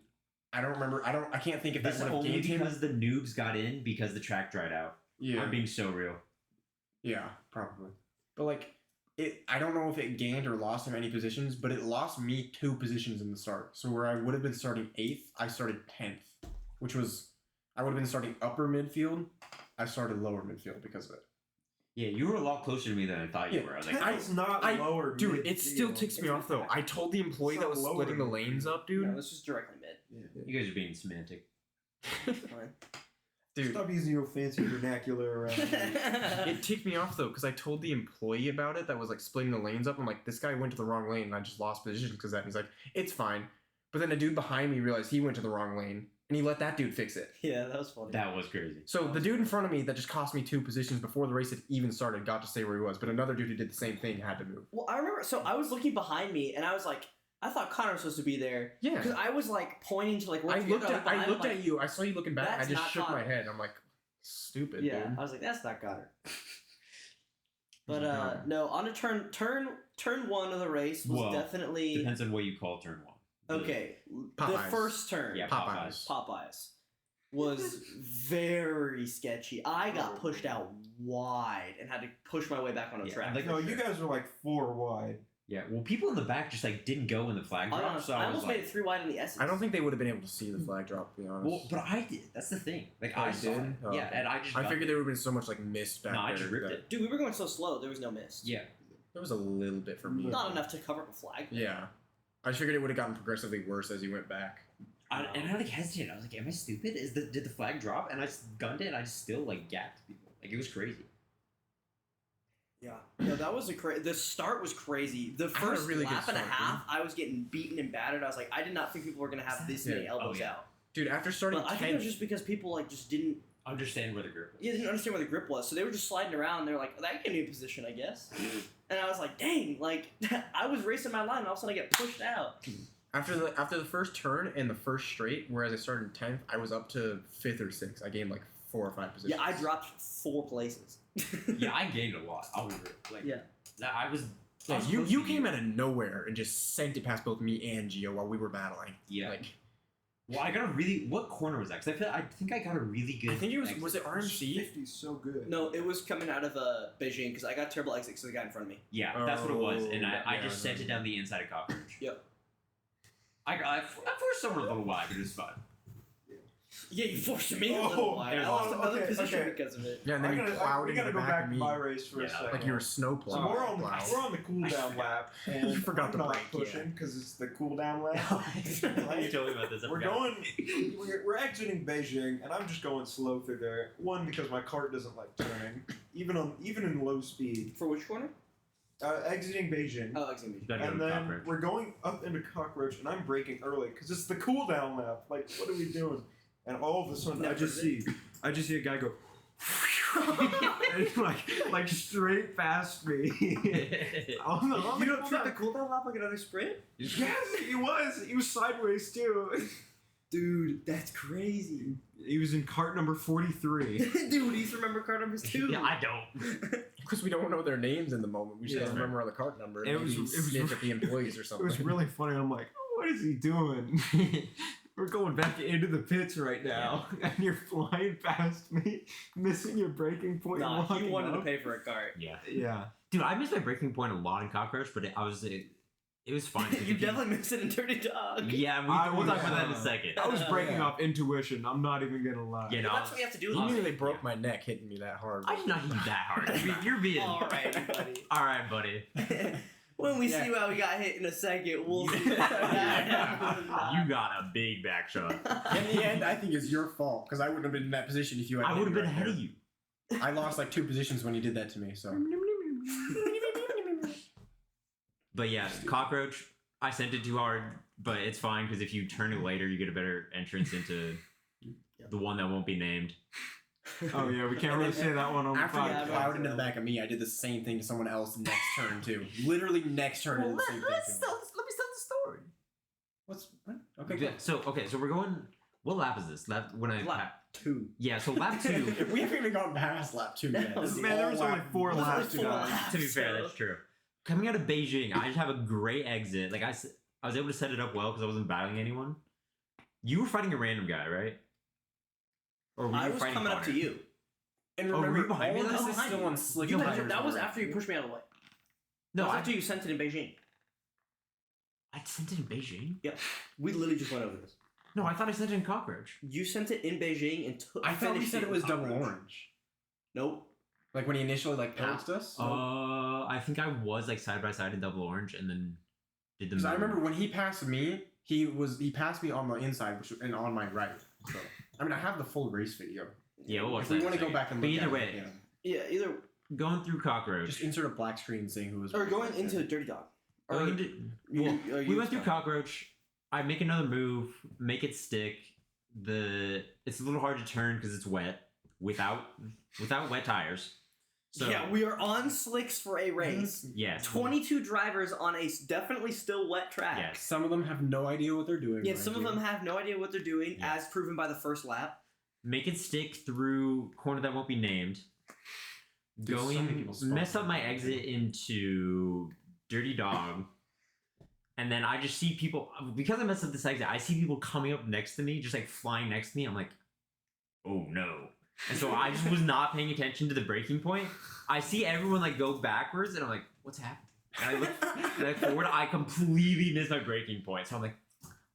Speaker 4: I don't remember. I can't think if that
Speaker 2: This
Speaker 4: would have
Speaker 2: only
Speaker 4: gained him.
Speaker 2: because the noobs got in because the track dried out.
Speaker 4: Yeah,
Speaker 2: I'm being so real.
Speaker 4: yeah, probably. But like, I don't know if it gained or lost him any positions, but it lost me 2 positions in the start. So where I would have been starting 8th, I started 10th, which was I would have been starting upper midfield. I started lower midfield because of it.
Speaker 2: Yeah, you were a lot closer to me than I thought you
Speaker 4: Yeah,
Speaker 2: were. I was like,
Speaker 3: It's not
Speaker 4: I-
Speaker 3: lower.
Speaker 4: Dude,
Speaker 3: mid
Speaker 4: it still
Speaker 3: field.
Speaker 4: ticks me off though. I told the employee
Speaker 3: It's
Speaker 4: that
Speaker 3: not
Speaker 4: was
Speaker 3: lower
Speaker 4: splitting the
Speaker 3: mid
Speaker 4: lanes
Speaker 3: field.
Speaker 4: up, dude.
Speaker 1: No, this is directly mid.
Speaker 3: Yeah.
Speaker 2: you guys are being semantic.
Speaker 1: Fine.
Speaker 4: Dude,
Speaker 3: Stop using your fancy vernacular around.
Speaker 4: it ticked me off though because I told the employee about it that was like splitting the lanes up. I'm like, this guy went to the wrong lane and I just lost position because that. And he's like, it's fine. But then a dude behind me realized he went to the wrong lane and he let that dude fix it.
Speaker 1: Yeah, that was funny.
Speaker 2: That was crazy.
Speaker 4: So the dude in front of me that just cost me 2 positions before the race had even started got to stay where he was, but another dude who did the same thing had to move.
Speaker 1: Well, I remember. So I was looking behind me, and I was like, I thought Connor was supposed to be there
Speaker 4: Yeah.
Speaker 1: because I was like pointing to like.
Speaker 4: I looked
Speaker 1: behind him,
Speaker 4: at you. I saw you looking back. I
Speaker 1: That's
Speaker 4: just
Speaker 1: not
Speaker 4: shook my
Speaker 1: Connor.
Speaker 4: head. I'm like, stupid,
Speaker 1: Yeah,
Speaker 4: dude.
Speaker 1: I was like, that's not Connor. But
Speaker 4: No.
Speaker 1: no, on a turn 1 of the race was
Speaker 2: Well,
Speaker 1: definitely
Speaker 2: Depends on what you call turn 1.
Speaker 1: okay. The
Speaker 4: Popeyes.
Speaker 1: first turn,
Speaker 2: Yeah,
Speaker 4: Popeyes.
Speaker 1: Popeyes, was very sketchy. I got pushed out wide and had to push my way back on the
Speaker 2: Yeah,
Speaker 1: track.
Speaker 2: like,
Speaker 3: No,
Speaker 1: for
Speaker 3: you
Speaker 1: sure.
Speaker 3: guys were like 4 wide.
Speaker 2: Yeah, well, people in the back just like didn't go when the flag
Speaker 1: I,
Speaker 2: dropped. So
Speaker 1: I
Speaker 2: I was
Speaker 1: almost
Speaker 2: like,
Speaker 1: made it 3 wide in the S's.
Speaker 4: I don't think they would have been able to see the flag drop, to be honest.
Speaker 2: well, but I did. That's the thing. Like
Speaker 4: Oh,
Speaker 2: I
Speaker 4: you
Speaker 2: saw
Speaker 4: did?
Speaker 2: it.
Speaker 4: Oh,
Speaker 2: Yeah,
Speaker 4: okay.
Speaker 2: and I just.
Speaker 4: I
Speaker 2: got-
Speaker 4: figured there would have been so much like mist back
Speaker 2: No, I
Speaker 4: there.
Speaker 2: just ripped
Speaker 4: that-
Speaker 2: it.
Speaker 1: Dude, we were going so slow. There was no mist.
Speaker 2: Yeah.
Speaker 4: There was a little bit for me.
Speaker 1: Not enough to cover up a flag.
Speaker 4: Yeah. I figured it would have gotten progressively worse as you went back.
Speaker 2: And I like hesitated. I was like, "Am I stupid? Did the flag drop?" And I just gunned it. And I just still like gapped people. Like it was crazy.
Speaker 1: Yeah. No, that was the start was crazy. The
Speaker 4: had a
Speaker 1: first
Speaker 4: really good
Speaker 1: lap and a
Speaker 4: start,
Speaker 1: half, I was getting beaten and battered. I was like, I did not think people were gonna have this many
Speaker 4: Yeah.
Speaker 1: elbows
Speaker 2: Oh, yeah.
Speaker 1: out.
Speaker 4: Dude, after starting
Speaker 1: But I think it
Speaker 4: 10th,
Speaker 1: was just because people like just didn't
Speaker 2: Understand where the grip was.
Speaker 1: didn't understand where the grip was, so they were just sliding around. They're like, that gave me a position, I guess. And I was like, dang, like I was racing my line, and all of a sudden I get pushed out.
Speaker 4: after the first turn and the first straight, whereas I started 10th, I was up to 5th or 6th. I gained like 4 or 5 positions.
Speaker 1: Yeah, I dropped 4 places.
Speaker 2: Yeah, I gained a lot. I'll be real. Like,
Speaker 1: Yeah.
Speaker 2: I was. I
Speaker 4: Yeah,
Speaker 2: was
Speaker 4: you
Speaker 2: close
Speaker 4: you
Speaker 2: to
Speaker 4: came out of nowhere and just sent it past both me and Gio while we were battling.
Speaker 2: Yeah.
Speaker 4: Like,
Speaker 2: Well, I got a really. What corner was that? Because I think I got a really good.
Speaker 4: I think it was.
Speaker 2: exit.
Speaker 4: Was it RMC?
Speaker 3: 50's so good.
Speaker 1: No, it was coming out of Beijing because I got terrible exits to the guy in front of me.
Speaker 2: Yeah, that's what it was, and
Speaker 4: Oh,
Speaker 2: I
Speaker 4: yeah,
Speaker 2: just sent it down the inside of cockroach.
Speaker 1: Yep.
Speaker 2: I forced someone a little wide, but it was fun.
Speaker 1: Yeah, you forced me a little wide. I lost another position because of it.
Speaker 4: Yeah, and then you plowed
Speaker 3: we
Speaker 4: into
Speaker 3: gotta
Speaker 4: the
Speaker 3: go
Speaker 4: back
Speaker 3: back
Speaker 4: of
Speaker 3: to
Speaker 4: me.
Speaker 3: my race for a
Speaker 2: Yeah,
Speaker 3: second.
Speaker 4: Like you were snowplow.
Speaker 3: So we're on the cooldown
Speaker 4: I
Speaker 3: lap, and
Speaker 4: You forgot
Speaker 3: I'm
Speaker 4: the
Speaker 3: not
Speaker 4: break,
Speaker 3: pushing because it's the cooldown lap.
Speaker 2: You told me about this. I
Speaker 3: We're
Speaker 2: forgot.
Speaker 3: going. We're exiting Beijing, and I'm just going slow through there. One, because my cart doesn't like turning, even in low speed.
Speaker 1: For which corner?
Speaker 3: Exiting Beijing,
Speaker 1: Oh, exiting Beijing.
Speaker 2: Gotta go
Speaker 3: and
Speaker 2: to
Speaker 3: then
Speaker 2: cockroach.
Speaker 3: we're going up into Cockroach, and I'm braking early because it's the cooldown lap. Like, what are we doing? And all of a sudden, I
Speaker 1: Never
Speaker 3: just see a guy go. and like straight past me. On the
Speaker 1: You don't treat the cooldown lap like another sprint?
Speaker 3: Yes, he was. He was sideways too.
Speaker 1: Dude, that's crazy.
Speaker 3: He was in cart number 43.
Speaker 1: Dude, do you remember card numbers too?
Speaker 2: Yeah, I don't.
Speaker 4: Because we don't know their names in the moment. We just
Speaker 3: Yeah.
Speaker 4: remember the cart number.
Speaker 3: It
Speaker 4: And
Speaker 3: was-
Speaker 4: maybe
Speaker 3: it was
Speaker 4: sniff at the employees or
Speaker 3: It
Speaker 4: something.
Speaker 3: was really funny. I'm like, what is he doing? We're going back into the pits right now, and you're flying past me, missing your braking point.
Speaker 1: Nah,
Speaker 3: and
Speaker 1: he
Speaker 3: walking
Speaker 1: wanted to
Speaker 3: up.
Speaker 1: pay for a cart.
Speaker 2: Yeah,
Speaker 3: Yeah.
Speaker 2: dude, I missed my breaking point a lot in cockroach, but it was fine. 'cause
Speaker 1: You
Speaker 2: if
Speaker 1: definitely missed it in Dirty Dog.
Speaker 2: Yeah,
Speaker 3: I
Speaker 2: we'll
Speaker 3: was,
Speaker 2: talk about that in a second.
Speaker 3: I was breaking
Speaker 4: Yeah.
Speaker 3: off intuition. I'm not even gonna lie.
Speaker 2: You know,
Speaker 1: That's what you have to do.
Speaker 4: You
Speaker 1: with
Speaker 4: nearly
Speaker 1: it.
Speaker 4: broke my neck hitting me that hard.
Speaker 2: I did not hit you that hard. You're being.
Speaker 1: All right, buddy.
Speaker 2: All right, buddy.
Speaker 1: When we
Speaker 4: Yeah.
Speaker 1: see how we got hit in a second, we'll see.
Speaker 2: You got a big back shot.
Speaker 4: In the end, I think it's your fault because I wouldn't have been in that position if you had.
Speaker 2: I
Speaker 4: hit
Speaker 2: would have
Speaker 4: me
Speaker 2: been
Speaker 4: right
Speaker 2: ahead
Speaker 4: there.
Speaker 2: of you.
Speaker 4: I lost like 2 positions when you did that to me. So
Speaker 2: But yeah, cockroach. I sent it too hard, but it's fine because if you turn it later, you get a better entrance into the one that won't be named.
Speaker 3: Oh yeah, we can't
Speaker 4: And
Speaker 3: really
Speaker 4: then
Speaker 3: say that one on the
Speaker 4: after you
Speaker 1: Yeah,
Speaker 3: podcast.
Speaker 4: plowed into the back of me, I did the same thing to someone else next turn too. Literally next turn, I did the same thing. To me.
Speaker 2: Let me tell the story.
Speaker 4: What? Okay.
Speaker 2: Yeah, so we're going. What lap is this? Lap when I
Speaker 1: Lap 2.
Speaker 2: yeah. So lap 2.
Speaker 4: We haven't even gone past lap 2 yet.
Speaker 1: No.
Speaker 4: This is
Speaker 3: Man, there
Speaker 4: all
Speaker 3: was only
Speaker 4: lap
Speaker 3: 4
Speaker 4: one.
Speaker 3: laps to
Speaker 1: Four
Speaker 3: go.
Speaker 1: laps.
Speaker 2: To be fair,
Speaker 1: So-
Speaker 2: that's true. Coming out of Beijing, I just have a great exit. Like I was able to set it up well because I wasn't battling anyone. You were fighting a random guy, right? Or were
Speaker 1: I
Speaker 2: you
Speaker 1: was
Speaker 2: fighting
Speaker 1: coming up to
Speaker 2: Connor?
Speaker 1: you.
Speaker 4: And
Speaker 2: Oh, were you
Speaker 4: remember,
Speaker 2: behind me?
Speaker 4: all
Speaker 2: I was
Speaker 4: this is
Speaker 1: behind
Speaker 4: still
Speaker 1: you.
Speaker 4: on slick
Speaker 1: You
Speaker 4: tires.
Speaker 1: that was
Speaker 4: right?
Speaker 1: after you pushed me out of the way.
Speaker 2: No,
Speaker 1: That was
Speaker 2: I
Speaker 1: after you sent it in Beijing.
Speaker 2: sent it in Beijing.
Speaker 1: We literally just went over this.
Speaker 2: No, I thought I sent it in cockroach.
Speaker 1: You sent it in Beijing and took.
Speaker 4: I thought we
Speaker 1: finished
Speaker 4: said it
Speaker 1: in
Speaker 4: was double
Speaker 1: Cockroach.
Speaker 4: orange.
Speaker 1: Nope.
Speaker 4: Like when he initially passed us.
Speaker 2: I think I was like side by side in double orange and then did the.
Speaker 4: Because I
Speaker 2: move.
Speaker 4: remember when he passed me, he passed me on the inside and on my right. So I mean, I have the full race video.
Speaker 2: Yeah, we'll watch
Speaker 4: If
Speaker 2: that
Speaker 4: we
Speaker 2: in
Speaker 4: want
Speaker 2: a
Speaker 4: to go
Speaker 2: second.
Speaker 4: back and
Speaker 2: But
Speaker 4: look
Speaker 2: either
Speaker 4: at
Speaker 2: way,
Speaker 4: it again.
Speaker 1: Yeah, either
Speaker 2: going through cockroach.
Speaker 4: Just insert a black screen saying who was.
Speaker 1: or going into Dirty Dog. Or
Speaker 2: Going into,
Speaker 1: you-
Speaker 2: well,
Speaker 1: or
Speaker 2: we
Speaker 1: you
Speaker 2: went through
Speaker 1: start.
Speaker 2: cockroach. I make another move, make it stick. It's a little hard to turn because it's wet without wet tires. So
Speaker 1: Yeah, we are on slicks for a race.
Speaker 2: yes,
Speaker 1: 22 drivers on a definitely still wet track.
Speaker 2: Yes.
Speaker 4: Some of them have no idea what they're doing.
Speaker 1: Yeah,
Speaker 4: mind
Speaker 1: some of
Speaker 4: you.
Speaker 1: them have no idea what they're doing,
Speaker 2: Yeah.
Speaker 1: as proven by the first lap.
Speaker 2: Make it stick through corner that won't be named.
Speaker 4: Dude, so many
Speaker 2: Going
Speaker 4: people spawn
Speaker 2: mess up
Speaker 4: on
Speaker 2: my
Speaker 4: that.
Speaker 2: exit into Dirty Dog. And then I just see people, because I messed up this exit, I see people coming up next to me, just like flying next to me. I'm like, oh no. And so I just was not paying attention to the braking point. I see everyone like go backwards and I'm like, what's happening? And I look forward, I completely missed my braking point. So I'm like,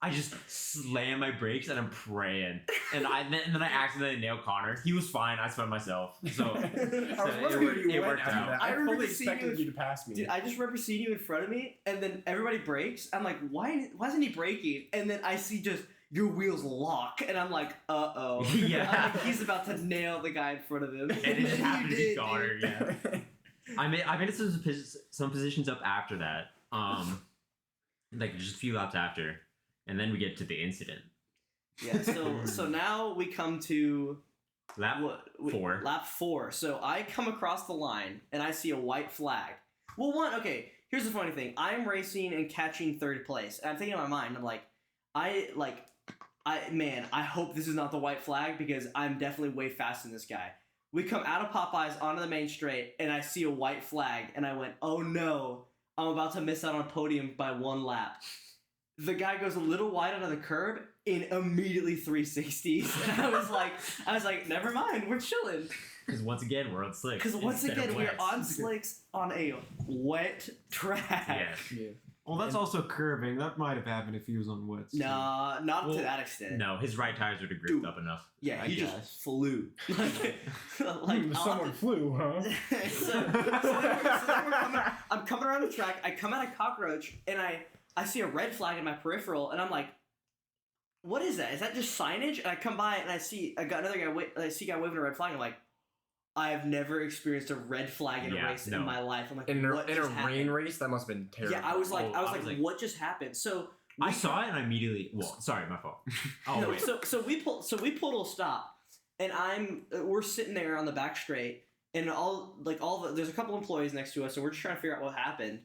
Speaker 2: I just slam my brakes and I'm praying. And then I accidentally nailed Connor. He was fine. I spun myself. So
Speaker 4: I was
Speaker 2: it
Speaker 4: wondering where you
Speaker 2: it
Speaker 4: went
Speaker 2: worked
Speaker 4: after
Speaker 2: out.
Speaker 4: that.
Speaker 1: I
Speaker 4: I
Speaker 1: remember
Speaker 4: fully
Speaker 1: seeing
Speaker 4: expected
Speaker 1: you-
Speaker 4: you to pass me.
Speaker 1: Dude, I just remember seeing you in front of me, and then everybody brakes. I'm like, why isn't he braking? And then I see just your wheels lock, and I'm like, uh-oh.
Speaker 2: Yeah.
Speaker 1: I'm like, he's about to nail the guy in front of him.
Speaker 2: And it just
Speaker 1: You
Speaker 2: happened to be
Speaker 1: did,
Speaker 2: Connor,
Speaker 1: dude.
Speaker 2: yeah. I made it some positions up after that. Like just a few laps after. And then we get to the incident.
Speaker 1: Yeah, so now we come to
Speaker 2: Lap four.
Speaker 1: Lap 4. So I come across the line and I see a white flag. Well, here's the funny thing. I'm racing and catching 3rd place. And I'm thinking in my mind, I'm like, I hope this is not the white flag because I'm definitely way faster than this guy. We come out of Popeyes onto the main straight and I see a white flag and I went, oh no, I'm about to miss out on a podium by 1 lap. The guy goes a little wide onto the curb in immediately 360s. And I was like, never mind, we're chilling.
Speaker 2: Because once again, we're on slicks.
Speaker 1: Because once
Speaker 2: instead of
Speaker 1: again, we're
Speaker 2: wets.
Speaker 1: on slicks on a wet track.
Speaker 2: Yeah.
Speaker 3: Well, that's also curving. That might have happened if he was on wets.
Speaker 1: Nah, not
Speaker 2: Well,
Speaker 1: to that extent.
Speaker 2: No, his right tires would have gripped
Speaker 1: Dude.
Speaker 2: up enough.
Speaker 1: Yeah,
Speaker 4: I
Speaker 1: he
Speaker 4: guess.
Speaker 1: just flew. like
Speaker 4: Someone flew, huh?
Speaker 1: I'm coming around the track. I come at a cockroach, and I see a red flag in my peripheral, and I'm like, "What is that? Is that just signage?" And I come by, and I see another guy. I see a guy waving a red flag. I'm like, I've never experienced a red flag in a race in my life. I'm like,
Speaker 4: In
Speaker 1: what
Speaker 4: a
Speaker 1: just
Speaker 4: rain
Speaker 1: happened?
Speaker 4: race, that must have been terrible.
Speaker 1: Yeah, I was like,
Speaker 2: I was like,
Speaker 1: what just happened? So
Speaker 2: I saw it and I immediately. Well, sorry, my fault. Oh
Speaker 1: no,
Speaker 2: wait.
Speaker 1: so we pull to a stop, and we're sitting there on the back straight, and there's a couple employees next to us, and we're just trying to figure out what happened.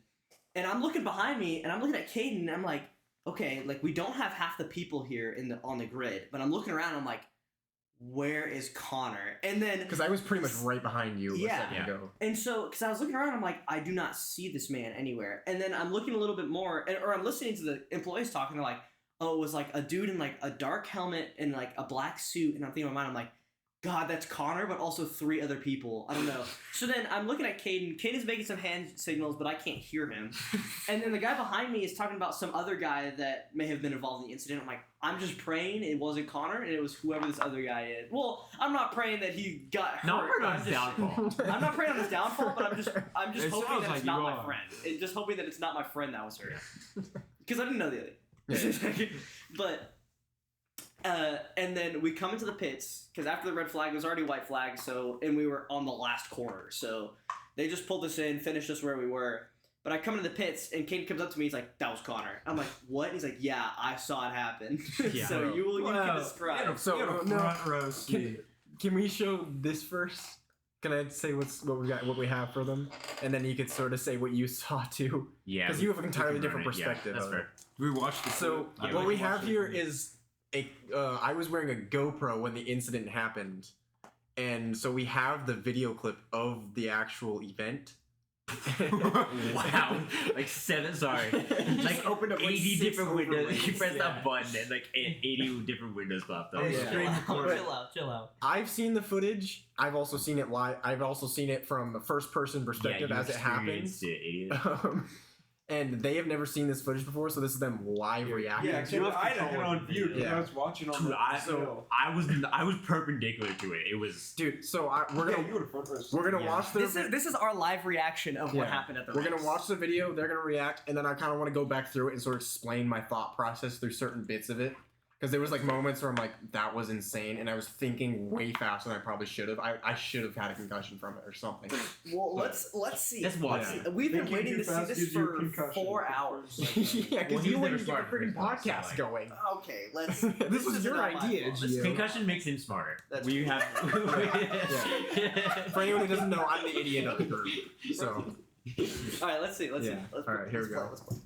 Speaker 1: And I'm looking behind me, and I'm looking at Kaden, and I'm like, okay, like we don't have half the people here on the grid, but I'm looking around, and I'm like, where is Connor? And then
Speaker 4: Because I was pretty much right behind you a second
Speaker 2: Yeah.
Speaker 4: ago.
Speaker 1: and so, because I was looking around, I'm like, I do not see this man anywhere. And then I'm looking a little bit more, or I'm listening to the employees talking. They're like, oh, it was like a dude in like a dark helmet and like a black suit. And I'm thinking in my mind, I'm like, God, that's Connor, but also 3 other people. I don't know. So then I'm looking at Kaden. Kaden's making some hand signals, but I can't hear him. And then the guy behind me is talking about some other guy that may have been involved in the incident. I'm like, I'm just praying it wasn't Connor and it was whoever this other guy is. Well, I'm not praying that he got hurt.
Speaker 2: No, we're
Speaker 1: but
Speaker 2: not his downfall.
Speaker 1: I'm not praying on his downfall, but I'm just
Speaker 3: It
Speaker 1: hoping
Speaker 3: sounds
Speaker 1: that
Speaker 3: like
Speaker 1: it's not
Speaker 3: you
Speaker 1: my
Speaker 3: are.
Speaker 1: friend. Just hoping that it's not my friend that was hurt. Because I didn't know the other. But and then we come into the pits because after the red flag, it was already white flag. So and we were on the last corner. So they just pulled us in, finished us where we were. But I come into the pits and Kaden comes up to me. He's like, "That was Connor." I'm like, "What?" He's like, "Yeah, I saw it happen."
Speaker 2: Yeah.
Speaker 1: So you can describe.
Speaker 4: So, no,
Speaker 3: front row seat.
Speaker 4: Can we show this first? Can I say what we have for them, and then you could sort of say what you saw too,
Speaker 2: Yeah.
Speaker 4: because you have an entirely
Speaker 2: we can
Speaker 4: different
Speaker 2: run it.
Speaker 4: perspective.
Speaker 2: Yeah, that's
Speaker 4: of
Speaker 2: fair.
Speaker 4: it.
Speaker 3: We watched the
Speaker 4: So
Speaker 2: Yeah,
Speaker 4: what
Speaker 2: we
Speaker 4: we
Speaker 2: can
Speaker 4: have
Speaker 2: watch
Speaker 4: here
Speaker 2: it.
Speaker 4: is I was wearing a GoPro when the incident happened, and so we have the video clip of the actual event.
Speaker 2: Wow. Like 7, sorry.
Speaker 4: Just
Speaker 2: Like
Speaker 4: opened up, like,
Speaker 2: 80
Speaker 4: 6
Speaker 2: different windows.
Speaker 4: overlays.
Speaker 2: You press
Speaker 4: Yeah.
Speaker 2: that button and like 80 different windows popped up.
Speaker 4: Oh, yeah.
Speaker 3: Screen recording.
Speaker 1: Chill out.
Speaker 4: I've seen the footage. I've also seen it live. I've also seen it from a first-person perspective
Speaker 2: you
Speaker 4: as it happens.
Speaker 2: experienced it, idiot.
Speaker 4: And they have never seen this footage before, so this is them live reacting.
Speaker 3: Yeah,
Speaker 4: to it.
Speaker 3: I had it on view because
Speaker 4: Yeah.
Speaker 3: I was watching on
Speaker 2: Dude,
Speaker 3: the
Speaker 2: I was perpendicular to it. It was
Speaker 4: Dude, so we're gonna
Speaker 2: Yeah.
Speaker 4: watch the.
Speaker 1: This is our live reaction of what
Speaker 4: Yeah.
Speaker 1: happened at the
Speaker 4: We're
Speaker 1: race.
Speaker 4: gonna watch the video. They're gonna react, and then I kind of want to go back through it and sort of explain my thought process through certain bits of it. Because there was like moments where I'm like, that was insane, and I was thinking way faster than I probably should have. I should have had a concussion from it or something.
Speaker 1: Well, let's see.
Speaker 2: Let's watch
Speaker 4: Yeah.
Speaker 2: it.
Speaker 1: We've been
Speaker 3: Thinking
Speaker 1: waiting
Speaker 3: too
Speaker 1: to see
Speaker 3: fast
Speaker 1: this
Speaker 3: gives you a
Speaker 1: for
Speaker 3: concussion.
Speaker 1: 4 hours.
Speaker 4: Yeah, because
Speaker 2: Well,
Speaker 4: you
Speaker 2: he's
Speaker 4: wanted
Speaker 2: never
Speaker 4: to get
Speaker 2: smart
Speaker 4: the freaking
Speaker 2: in the first place,
Speaker 4: podcast
Speaker 2: so, like-
Speaker 4: going.
Speaker 1: Okay, let's.
Speaker 4: This was
Speaker 1: is
Speaker 4: your
Speaker 1: not my
Speaker 4: idea,
Speaker 1: fault. This-
Speaker 4: Gio.
Speaker 2: Concussion makes him smarter.
Speaker 1: That's
Speaker 2: we have.
Speaker 4: For anyone who doesn't know, I'm the idiot of the group. So
Speaker 1: All right, let's see. Let's see.
Speaker 4: Yeah.
Speaker 1: Let's
Speaker 4: All right, here we go.
Speaker 1: Let's play.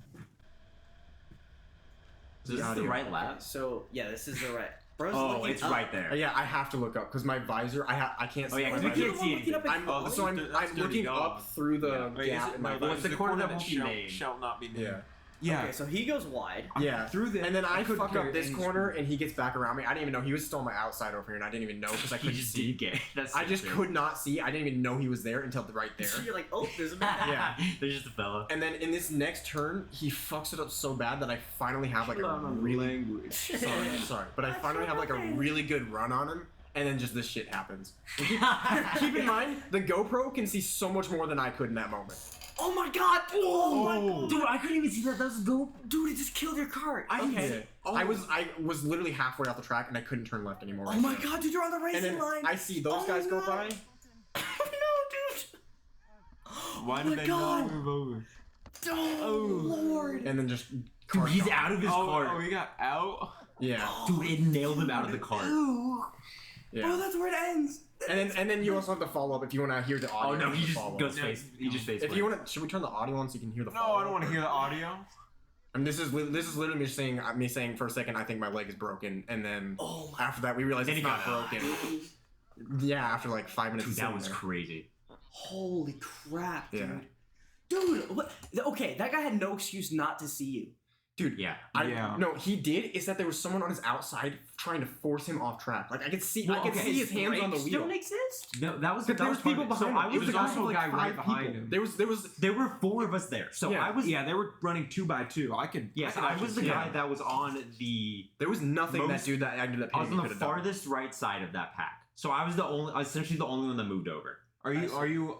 Speaker 2: So this is the
Speaker 4: audio.
Speaker 2: right
Speaker 1: Okay,
Speaker 2: lap.
Speaker 1: so yeah, this is the right. Bro's
Speaker 2: Oh,
Speaker 1: looking
Speaker 2: it's
Speaker 1: up.
Speaker 2: right there.
Speaker 4: yeah, I have to look up because my visor. I can't see.
Speaker 2: Oh, yeah,
Speaker 4: my
Speaker 2: 'cause we
Speaker 4: visor.
Speaker 2: can't see
Speaker 1: Looking up
Speaker 2: anything.
Speaker 1: at-
Speaker 4: So I'm
Speaker 3: That's dirty
Speaker 4: looking
Speaker 3: dog.
Speaker 4: up through the
Speaker 3: Wait, is
Speaker 4: gap
Speaker 3: it-
Speaker 4: in my
Speaker 3: no,
Speaker 4: visor.
Speaker 2: What's the corner that won't be
Speaker 3: shall,
Speaker 2: named?
Speaker 3: shall not be named.
Speaker 4: Yeah.
Speaker 3: Yeah.
Speaker 1: Okay, so he goes wide.
Speaker 4: Yeah.
Speaker 3: Through the
Speaker 4: And then I
Speaker 3: couldn't
Speaker 4: fuck
Speaker 3: carry
Speaker 4: up this
Speaker 3: any
Speaker 4: corner,
Speaker 3: speed.
Speaker 4: and he gets back around me. I didn't even know he was still on my outside over here, and I didn't even know because I
Speaker 2: He
Speaker 4: couldn't
Speaker 2: just
Speaker 4: see.
Speaker 2: didn't get it. That's
Speaker 4: I just
Speaker 2: so
Speaker 4: could not see. I didn't even know he was there until right there.
Speaker 1: So you're like, oh, there's a man.
Speaker 4: Yeah.
Speaker 2: There's just a fella.
Speaker 4: And then in this next turn, he fucks it up so bad that I finally have like a really
Speaker 3: language.
Speaker 4: sorry, but I finally have like a really good run on him. And then just this shit happens. And keep in mind, the GoPro can see so much more than I could in that moment.
Speaker 1: Oh my god! Oh, my god!
Speaker 2: Dude, I couldn't even see that. That was dope.
Speaker 1: Dude, it just killed your cart.
Speaker 4: Okay. I was literally halfway off the track and I couldn't turn left anymore.
Speaker 1: Oh my god, dude, you're on the
Speaker 4: And
Speaker 1: racing
Speaker 4: then
Speaker 1: line.
Speaker 4: I see those
Speaker 1: Oh
Speaker 4: guys go
Speaker 1: no.
Speaker 4: by.
Speaker 1: Oh no, dude.
Speaker 3: Why
Speaker 1: Oh
Speaker 3: did
Speaker 1: my
Speaker 3: they
Speaker 1: God.
Speaker 3: not move over?
Speaker 1: Oh, Lord.
Speaker 4: And then just
Speaker 2: Dude,
Speaker 4: cart
Speaker 2: he's
Speaker 4: gone.
Speaker 2: out of his cart.
Speaker 3: Oh, he got out?
Speaker 4: Yeah.
Speaker 2: Dude, it nailed him out of the cart.
Speaker 1: Ew.
Speaker 4: Yeah.
Speaker 1: Oh, that's where it ends.
Speaker 4: And then you also have to follow up if you want to hear the
Speaker 2: Oh
Speaker 4: audio.
Speaker 2: no,
Speaker 4: you
Speaker 2: he
Speaker 4: have to
Speaker 2: just
Speaker 4: follow
Speaker 2: goes
Speaker 4: up.
Speaker 2: face. He just face.
Speaker 4: If you want to, should we turn the audio on so you can hear the
Speaker 3: No,
Speaker 4: follow-up?
Speaker 3: I don't want to hear the audio.
Speaker 4: I mean, this is literally me saying for a second I think my leg is broken, and then
Speaker 1: Oh my.
Speaker 4: after that we realize
Speaker 2: Then
Speaker 4: it's
Speaker 2: he
Speaker 4: not
Speaker 2: got out.
Speaker 4: broken. Yeah, after like 5 minutes.
Speaker 2: Dude,
Speaker 4: of
Speaker 2: that
Speaker 4: sitting
Speaker 2: was
Speaker 4: there.
Speaker 2: crazy.
Speaker 1: Holy crap, dude.
Speaker 4: Yeah.
Speaker 1: Dude, what? Okay, that guy had no excuse not to see you.
Speaker 4: Dude,
Speaker 2: Yeah.
Speaker 4: No, he did. Is that there was someone on his outside trying to force him off track. Like I could see,
Speaker 2: Well,
Speaker 4: I could
Speaker 2: okay,
Speaker 4: see his hands on the
Speaker 1: Brakes
Speaker 4: wheel.
Speaker 1: don't exist.
Speaker 2: No, that was
Speaker 4: But there was
Speaker 2: part
Speaker 4: people
Speaker 2: of it. So
Speaker 4: behind him.
Speaker 2: I was
Speaker 3: There's
Speaker 2: the guy.
Speaker 3: also a guy right behind
Speaker 4: people.
Speaker 3: him.
Speaker 4: There
Speaker 2: There were 4 of us there. So
Speaker 4: Yeah.
Speaker 2: I was.
Speaker 3: Yeah, they were running 2 by 2. I could.
Speaker 2: Yes,
Speaker 3: could
Speaker 2: I
Speaker 3: actually
Speaker 2: was the
Speaker 3: see
Speaker 2: guy
Speaker 3: him.
Speaker 2: that was on the.
Speaker 4: There was nothing
Speaker 2: Most-
Speaker 4: that ended up
Speaker 2: I was
Speaker 4: hitting
Speaker 2: on
Speaker 4: me
Speaker 2: the
Speaker 4: could've done.
Speaker 2: farthest right side of that pack. So I was essentially the only one that moved over.
Speaker 3: Are you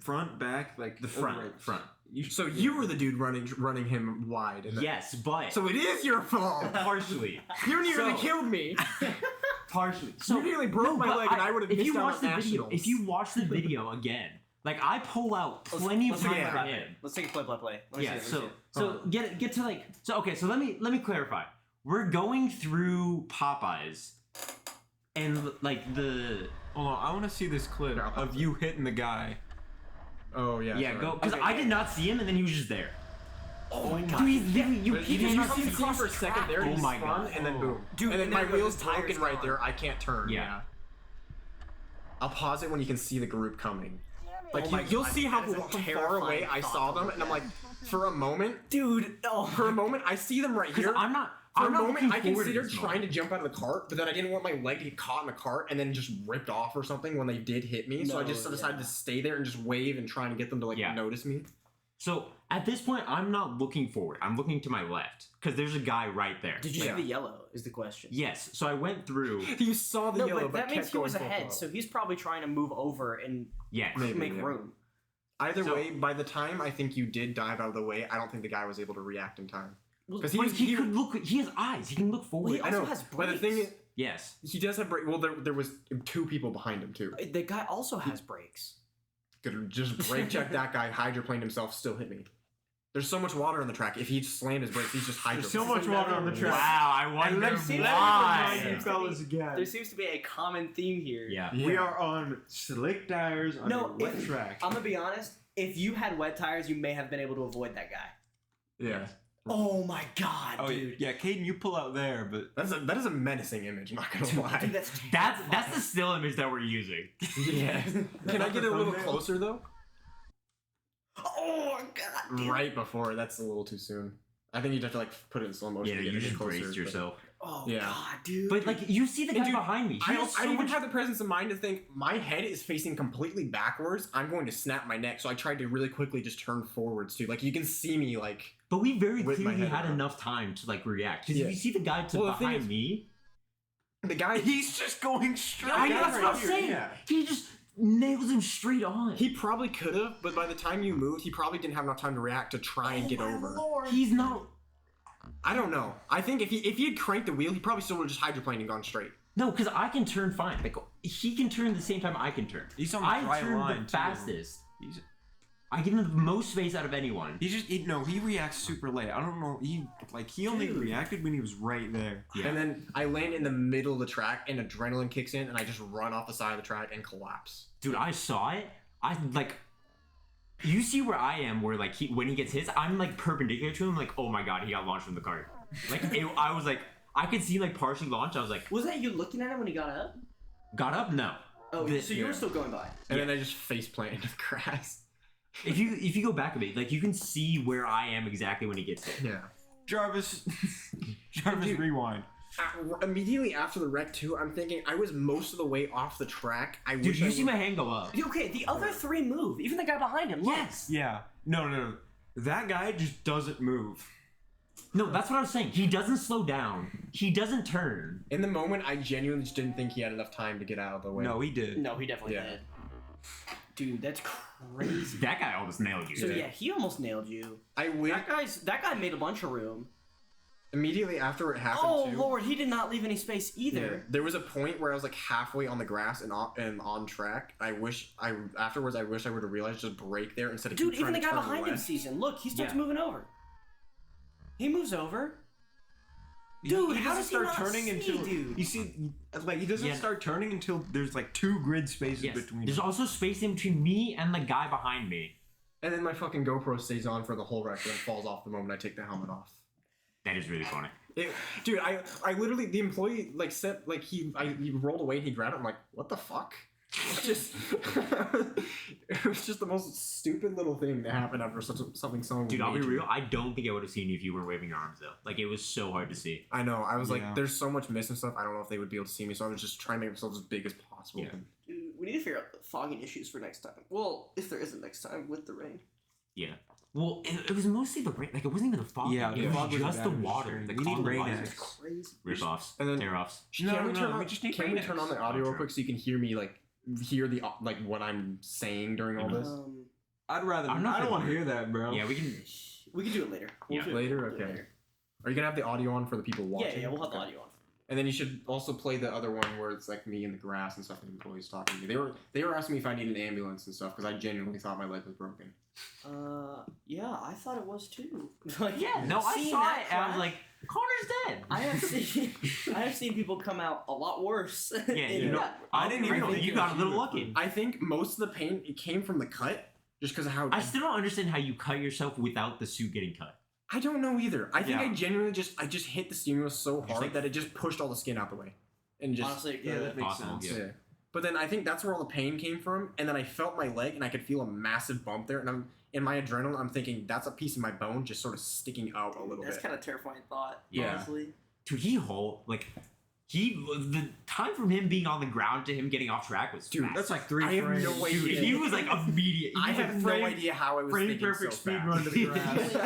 Speaker 3: front, back, like
Speaker 2: The
Speaker 3: or
Speaker 2: front,
Speaker 3: right?
Speaker 2: front.
Speaker 4: So you were the dude running him wide. And
Speaker 2: Yes, but
Speaker 4: So it is your fault.
Speaker 2: partially,
Speaker 4: You nearly
Speaker 2: So-
Speaker 4: killed me.
Speaker 2: partially.
Speaker 4: You nearly broke my
Speaker 2: but
Speaker 4: leg, and I would have
Speaker 2: If
Speaker 4: missed
Speaker 2: you
Speaker 4: out
Speaker 2: watch
Speaker 4: on
Speaker 2: the video,
Speaker 4: nationals.
Speaker 2: if you watch the video again, like I pull out plenty of time for him.
Speaker 1: Let's take a play. Let me
Speaker 2: Yeah.
Speaker 1: see it, let me
Speaker 2: So
Speaker 1: see it.
Speaker 2: get to like so okay. So let me clarify. We're going through Popeyes, and like the
Speaker 3: Hold on, I want to see this clip
Speaker 4: Yeah.
Speaker 3: of you hitting the guy.
Speaker 4: Oh yeah.
Speaker 2: yeah
Speaker 4: sorry.
Speaker 2: go because
Speaker 1: Okay,
Speaker 2: I
Speaker 1: yeah.
Speaker 2: did not see him, and then he was just there.
Speaker 1: Oh my god.
Speaker 2: Dude, he's literally you
Speaker 3: But you
Speaker 2: can't
Speaker 3: just
Speaker 2: even
Speaker 4: You see
Speaker 2: cross
Speaker 4: for a second there,
Speaker 2: Oh
Speaker 4: he
Speaker 2: my
Speaker 4: spun,
Speaker 2: God.
Speaker 4: and then boom.
Speaker 1: Dude,
Speaker 4: and then
Speaker 1: and
Speaker 4: my
Speaker 1: there goes
Speaker 4: wheel's
Speaker 1: his tire's
Speaker 4: broken right
Speaker 1: gone.
Speaker 4: there. I can't turn.
Speaker 2: Yeah.
Speaker 4: I'll pause it when you can see the group coming. Like
Speaker 1: Oh my
Speaker 4: you'll
Speaker 1: God,
Speaker 4: see how
Speaker 1: that is a
Speaker 4: far away
Speaker 1: terrifying
Speaker 4: I
Speaker 1: thought
Speaker 4: saw
Speaker 1: to
Speaker 4: them,
Speaker 1: look
Speaker 4: and I'm
Speaker 1: at.
Speaker 4: like, for a moment,
Speaker 1: Dude,
Speaker 4: for a moment, I see them right
Speaker 2: Because
Speaker 4: here.
Speaker 2: I'm not.
Speaker 4: For
Speaker 2: I'm
Speaker 4: a
Speaker 2: not
Speaker 4: moment,
Speaker 2: looking
Speaker 4: I
Speaker 2: forward to
Speaker 4: considered
Speaker 2: this
Speaker 4: trying
Speaker 2: moment.
Speaker 4: to jump out of the cart, but then I didn't want my leg to get caught in the cart and then just ripped off or something when they did hit me. So I
Speaker 1: No,
Speaker 4: just decided
Speaker 1: yeah.
Speaker 4: to stay there and just wave and try to get them to
Speaker 2: Yeah.
Speaker 4: notice me.
Speaker 2: So at this point, I'm not looking forward. I'm looking to my left because there's a guy right there.
Speaker 1: did you
Speaker 4: Yeah.
Speaker 1: see the yellow? Is the question.
Speaker 2: Yes. So I went through.
Speaker 4: You saw the
Speaker 1: No,
Speaker 4: yellow,
Speaker 1: but that means
Speaker 4: kept
Speaker 1: he was
Speaker 4: going full
Speaker 1: ahead,
Speaker 4: throttle.
Speaker 1: so he's probably trying to move over and
Speaker 2: Yes.
Speaker 4: Maybe.
Speaker 1: make
Speaker 4: yeah.
Speaker 1: room.
Speaker 4: Either
Speaker 2: So-
Speaker 4: way, by the time I think you did dive out of the way, I don't think the guy was able to react in time.
Speaker 1: Well,
Speaker 4: Because
Speaker 2: But he could look. He has eyes. He can look forward.
Speaker 1: Well, he
Speaker 4: I know,
Speaker 1: also has
Speaker 4: but the thing
Speaker 1: brakes.
Speaker 4: is,
Speaker 2: Yes.
Speaker 4: he does have brake. Well, there was 2 people behind him too.
Speaker 1: The guy also has brakes.
Speaker 4: Could just brake check that guy, hydroplaned himself, still hit me. There's so much water on the track. If he slammed his brakes, he's just hydroplaned.
Speaker 3: There's so much water on the track.
Speaker 2: Wow. I wonder
Speaker 3: let me
Speaker 1: see
Speaker 2: why.
Speaker 1: that.
Speaker 3: you fellas again.
Speaker 1: There seems to be a common theme here.
Speaker 2: Yeah.
Speaker 3: We are on slick tires on
Speaker 1: No,
Speaker 3: a wet
Speaker 1: if-
Speaker 3: track.
Speaker 1: I'm gonna be honest. If you had wet tires, you may have been able to avoid that guy.
Speaker 4: Yeah.
Speaker 1: Oh my god,
Speaker 3: Oh
Speaker 1: dude.
Speaker 3: yeah, Kaden, you pull out there, but
Speaker 4: That is a menacing image. I'm not gonna lie.
Speaker 1: Dude, that's
Speaker 2: That's the
Speaker 1: terrifying.
Speaker 2: still image that we're using.
Speaker 4: Yeah. Can I get a little
Speaker 3: Thumbnail?
Speaker 4: closer though?
Speaker 1: Oh my god, dude.
Speaker 4: Right before. That's a little too soon. I think you'd have to like put it in slow motion.
Speaker 2: Yeah.
Speaker 4: to get
Speaker 2: You
Speaker 4: it
Speaker 2: just
Speaker 4: closer,
Speaker 2: braced
Speaker 4: but-
Speaker 2: yourself.
Speaker 1: Oh
Speaker 4: Yeah.
Speaker 1: god, dude.
Speaker 2: But like you see the
Speaker 4: And
Speaker 2: guy
Speaker 4: dude,
Speaker 2: behind me. He
Speaker 4: I
Speaker 2: has
Speaker 4: don't, I
Speaker 2: so
Speaker 4: even
Speaker 2: much-
Speaker 4: have the presence of mind to think my head is facing completely backwards. I'm going to snap my neck, so I tried to really quickly just turn forwards too. Like you can see me like.
Speaker 2: But we very
Speaker 4: with my
Speaker 2: clearly
Speaker 4: head
Speaker 2: had
Speaker 4: around.
Speaker 2: enough time to like react. Because
Speaker 4: Yeah.
Speaker 2: if you see the guy to
Speaker 4: Well, the thing
Speaker 2: behind
Speaker 4: is-
Speaker 2: me,
Speaker 4: The guy.
Speaker 3: he's just going straight.
Speaker 2: I know
Speaker 4: guy
Speaker 2: that's
Speaker 4: right
Speaker 2: what I'm
Speaker 4: here,
Speaker 2: saying.
Speaker 3: Yeah.
Speaker 2: He just nails him straight on.
Speaker 4: He probably could have, but by the time you moved, he probably didn't have enough time to react to try and get over.
Speaker 2: He's not.
Speaker 4: I don't know. I think if he had cranked the wheel, he probably still would have just hydroplaned and gone straight.
Speaker 2: No, because I can turn fine. Like he can turn the same time I can turn.
Speaker 3: He's on the
Speaker 2: I
Speaker 3: dry
Speaker 2: turn
Speaker 3: line,
Speaker 2: the
Speaker 3: too.
Speaker 2: fastest.
Speaker 3: He's
Speaker 2: I give him the most space out of anyone.
Speaker 3: he reacts super late. I don't know. He only
Speaker 1: Dude.
Speaker 3: reacted when he was right there.
Speaker 2: Yeah.
Speaker 4: And then I land in the middle of the track, and adrenaline kicks in, and I just run off the side of the track and collapse.
Speaker 2: Dude, I saw it. I like. You see where I am, where like when he gets hits, I'm like perpendicular to him. Like, oh my god, he got launched from the cart. Like I was like, I could see like partially launched. I was like,
Speaker 1: Was that you looking at him when he got up?
Speaker 2: got up? No.
Speaker 1: Oh,
Speaker 2: The-
Speaker 1: so you were
Speaker 2: yeah.
Speaker 1: still going by.
Speaker 4: And then I just face plant into the grass.
Speaker 2: If you go back a bit, like you can see where I am exactly when he gets hit.
Speaker 4: Yeah.
Speaker 3: Jarvis,
Speaker 4: Dude.
Speaker 3: rewind.
Speaker 4: Immediately after the wreck too, I'm thinking I was most of the way off the track. I
Speaker 2: Dude,
Speaker 4: wish
Speaker 2: you
Speaker 4: I
Speaker 2: see my hand go up.
Speaker 1: Okay, the other 3 move. Even the guy behind him. Look.
Speaker 2: Yes.
Speaker 3: Yeah. No. That guy just doesn't move.
Speaker 2: No, that's what I was saying. He doesn't slow down. He doesn't turn.
Speaker 4: In the moment, I genuinely just didn't think he had enough time to get out of the way.
Speaker 3: No, he did.
Speaker 1: No, he definitely
Speaker 4: Yeah.
Speaker 1: did. Dude, that's crazy.
Speaker 2: That guy almost nailed you.
Speaker 1: So yeah, he almost nailed you.
Speaker 4: I wish
Speaker 1: That guy made a bunch of room.
Speaker 4: immediately after it happened
Speaker 1: Oh
Speaker 4: too.
Speaker 1: lord, he did not leave any space
Speaker 4: Yeah.
Speaker 1: either.
Speaker 4: There was a point where I was like halfway on the grass and on track. I wish I would have realized just brake there instead of
Speaker 1: Dude,
Speaker 4: keep
Speaker 1: even the
Speaker 4: trying
Speaker 1: guy
Speaker 4: to turn
Speaker 1: behind him
Speaker 4: left.
Speaker 1: sees him. Look, he starts
Speaker 2: Yeah.
Speaker 1: moving over. He moves over.
Speaker 3: He
Speaker 1: Dude,
Speaker 3: doesn't
Speaker 1: how does he
Speaker 3: start
Speaker 1: not
Speaker 3: turning
Speaker 1: see,
Speaker 3: until
Speaker 1: dude?
Speaker 3: you see, like he doesn't
Speaker 2: Yeah.
Speaker 3: start turning until there's like 2 grid spaces
Speaker 2: Yes.
Speaker 3: between.
Speaker 2: There's
Speaker 3: them.
Speaker 2: also space in between me and the guy behind me.
Speaker 4: And then my fucking GoPro stays on for the whole wreck and then falls off the moment I take the helmet off.
Speaker 2: That is really funny.
Speaker 4: I literally, the employee like said, like he rolled away and he grabbed it. I'm like, what the fuck? Just it was just the most stupid little thing that happened after something so
Speaker 2: Dude, I'll be
Speaker 4: major.
Speaker 2: real. I don't think I would have seen you if you weren't waving your arms though. Like it was so hard to see.
Speaker 4: I know. I was
Speaker 3: Yeah.
Speaker 4: like, there's so much missing stuff. I don't know if they would be able to see me, so I was just trying to make myself as big as possible.
Speaker 2: Yeah.
Speaker 1: Dude, we need to figure out the fogging issues for next time. Well, if there isn't next time with the rain.
Speaker 2: Yeah. Well, it was mostly the rain. Like it wasn't even the fog.
Speaker 3: Yeah,
Speaker 2: it
Speaker 3: the
Speaker 2: was
Speaker 3: fog was
Speaker 2: just
Speaker 3: bad
Speaker 2: the
Speaker 3: in the
Speaker 2: water.
Speaker 3: stream.
Speaker 2: The
Speaker 3: We need
Speaker 2: column
Speaker 3: rain
Speaker 2: of water.
Speaker 3: eggs.
Speaker 1: It's crazy.
Speaker 2: Rip-offs,
Speaker 4: And then-
Speaker 2: tear-offs.
Speaker 4: Can we turn on?
Speaker 3: we just need
Speaker 4: Can we turn on the audio
Speaker 2: Oh,
Speaker 4: real
Speaker 2: true.
Speaker 4: quick so you can hear me hear the what I'm saying during all this?
Speaker 3: I'd rather.
Speaker 2: I'm not
Speaker 3: I don't want to
Speaker 2: gonna-
Speaker 3: hear that, bro.
Speaker 2: Yeah, we can.
Speaker 1: We can do it later.
Speaker 2: Yeah.
Speaker 1: do it
Speaker 4: Later?
Speaker 1: We'll do it
Speaker 4: Okay.
Speaker 1: later.
Speaker 4: Are you gonna have the audio on for the people watching?
Speaker 1: Yeah, we'll have the
Speaker 4: Okay.
Speaker 1: audio on.
Speaker 4: And then you should also play the other one where it's like me in the grass and stuff, and employees talking to me. They were asking me if I need an ambulance and stuff because I genuinely thought my leg was broken.
Speaker 1: Yeah, I thought it was too. Like,
Speaker 2: Yeah, no, I
Speaker 1: seeing
Speaker 2: saw
Speaker 1: that
Speaker 2: it and I was
Speaker 1: crash,
Speaker 2: like, Connor's dead.
Speaker 1: I have seen people come out a lot worse.
Speaker 2: Yeah,
Speaker 1: And
Speaker 2: you know,
Speaker 1: that-
Speaker 3: I didn't even
Speaker 2: Real,
Speaker 3: think
Speaker 2: you
Speaker 3: it
Speaker 2: got a
Speaker 3: was
Speaker 2: little
Speaker 3: you.
Speaker 2: lucky.
Speaker 4: I think most of the pain it came from the cut, just because of how
Speaker 2: I still don't understand how you cut yourself without the suit getting cut.
Speaker 4: I don't know either. I think
Speaker 3: Yeah.
Speaker 4: I genuinely just hit the steering wheel so
Speaker 2: Just
Speaker 4: hard
Speaker 2: like-
Speaker 4: that it just pushed all the skin out the way, and just
Speaker 1: Honestly,
Speaker 3: Yeah, that makes
Speaker 2: Possible,
Speaker 3: sense.
Speaker 2: yeah.
Speaker 4: yeah. But then I think that's where all the pain came from, and then I felt my leg, and I could feel a massive bump there, and I'm in my adrenaline. I'm thinking that's a piece of my bone just sort of sticking out a little
Speaker 1: that's
Speaker 4: bit.
Speaker 1: kind of terrifying thought.
Speaker 2: Yeah.
Speaker 1: Honestly.
Speaker 2: Dude, the time from him being on the ground to him getting off track was
Speaker 4: Dude,
Speaker 2: fast.
Speaker 3: That's like 3
Speaker 4: I have
Speaker 3: frames.
Speaker 4: no
Speaker 2: Dude,
Speaker 4: idea.
Speaker 2: he was like immediate.
Speaker 4: I
Speaker 2: He was
Speaker 4: have
Speaker 2: like
Speaker 4: no
Speaker 2: frame-
Speaker 4: idea how I was
Speaker 2: frame
Speaker 4: thinking
Speaker 2: perfect
Speaker 4: so
Speaker 2: speed
Speaker 4: fast.
Speaker 2: run to the grass.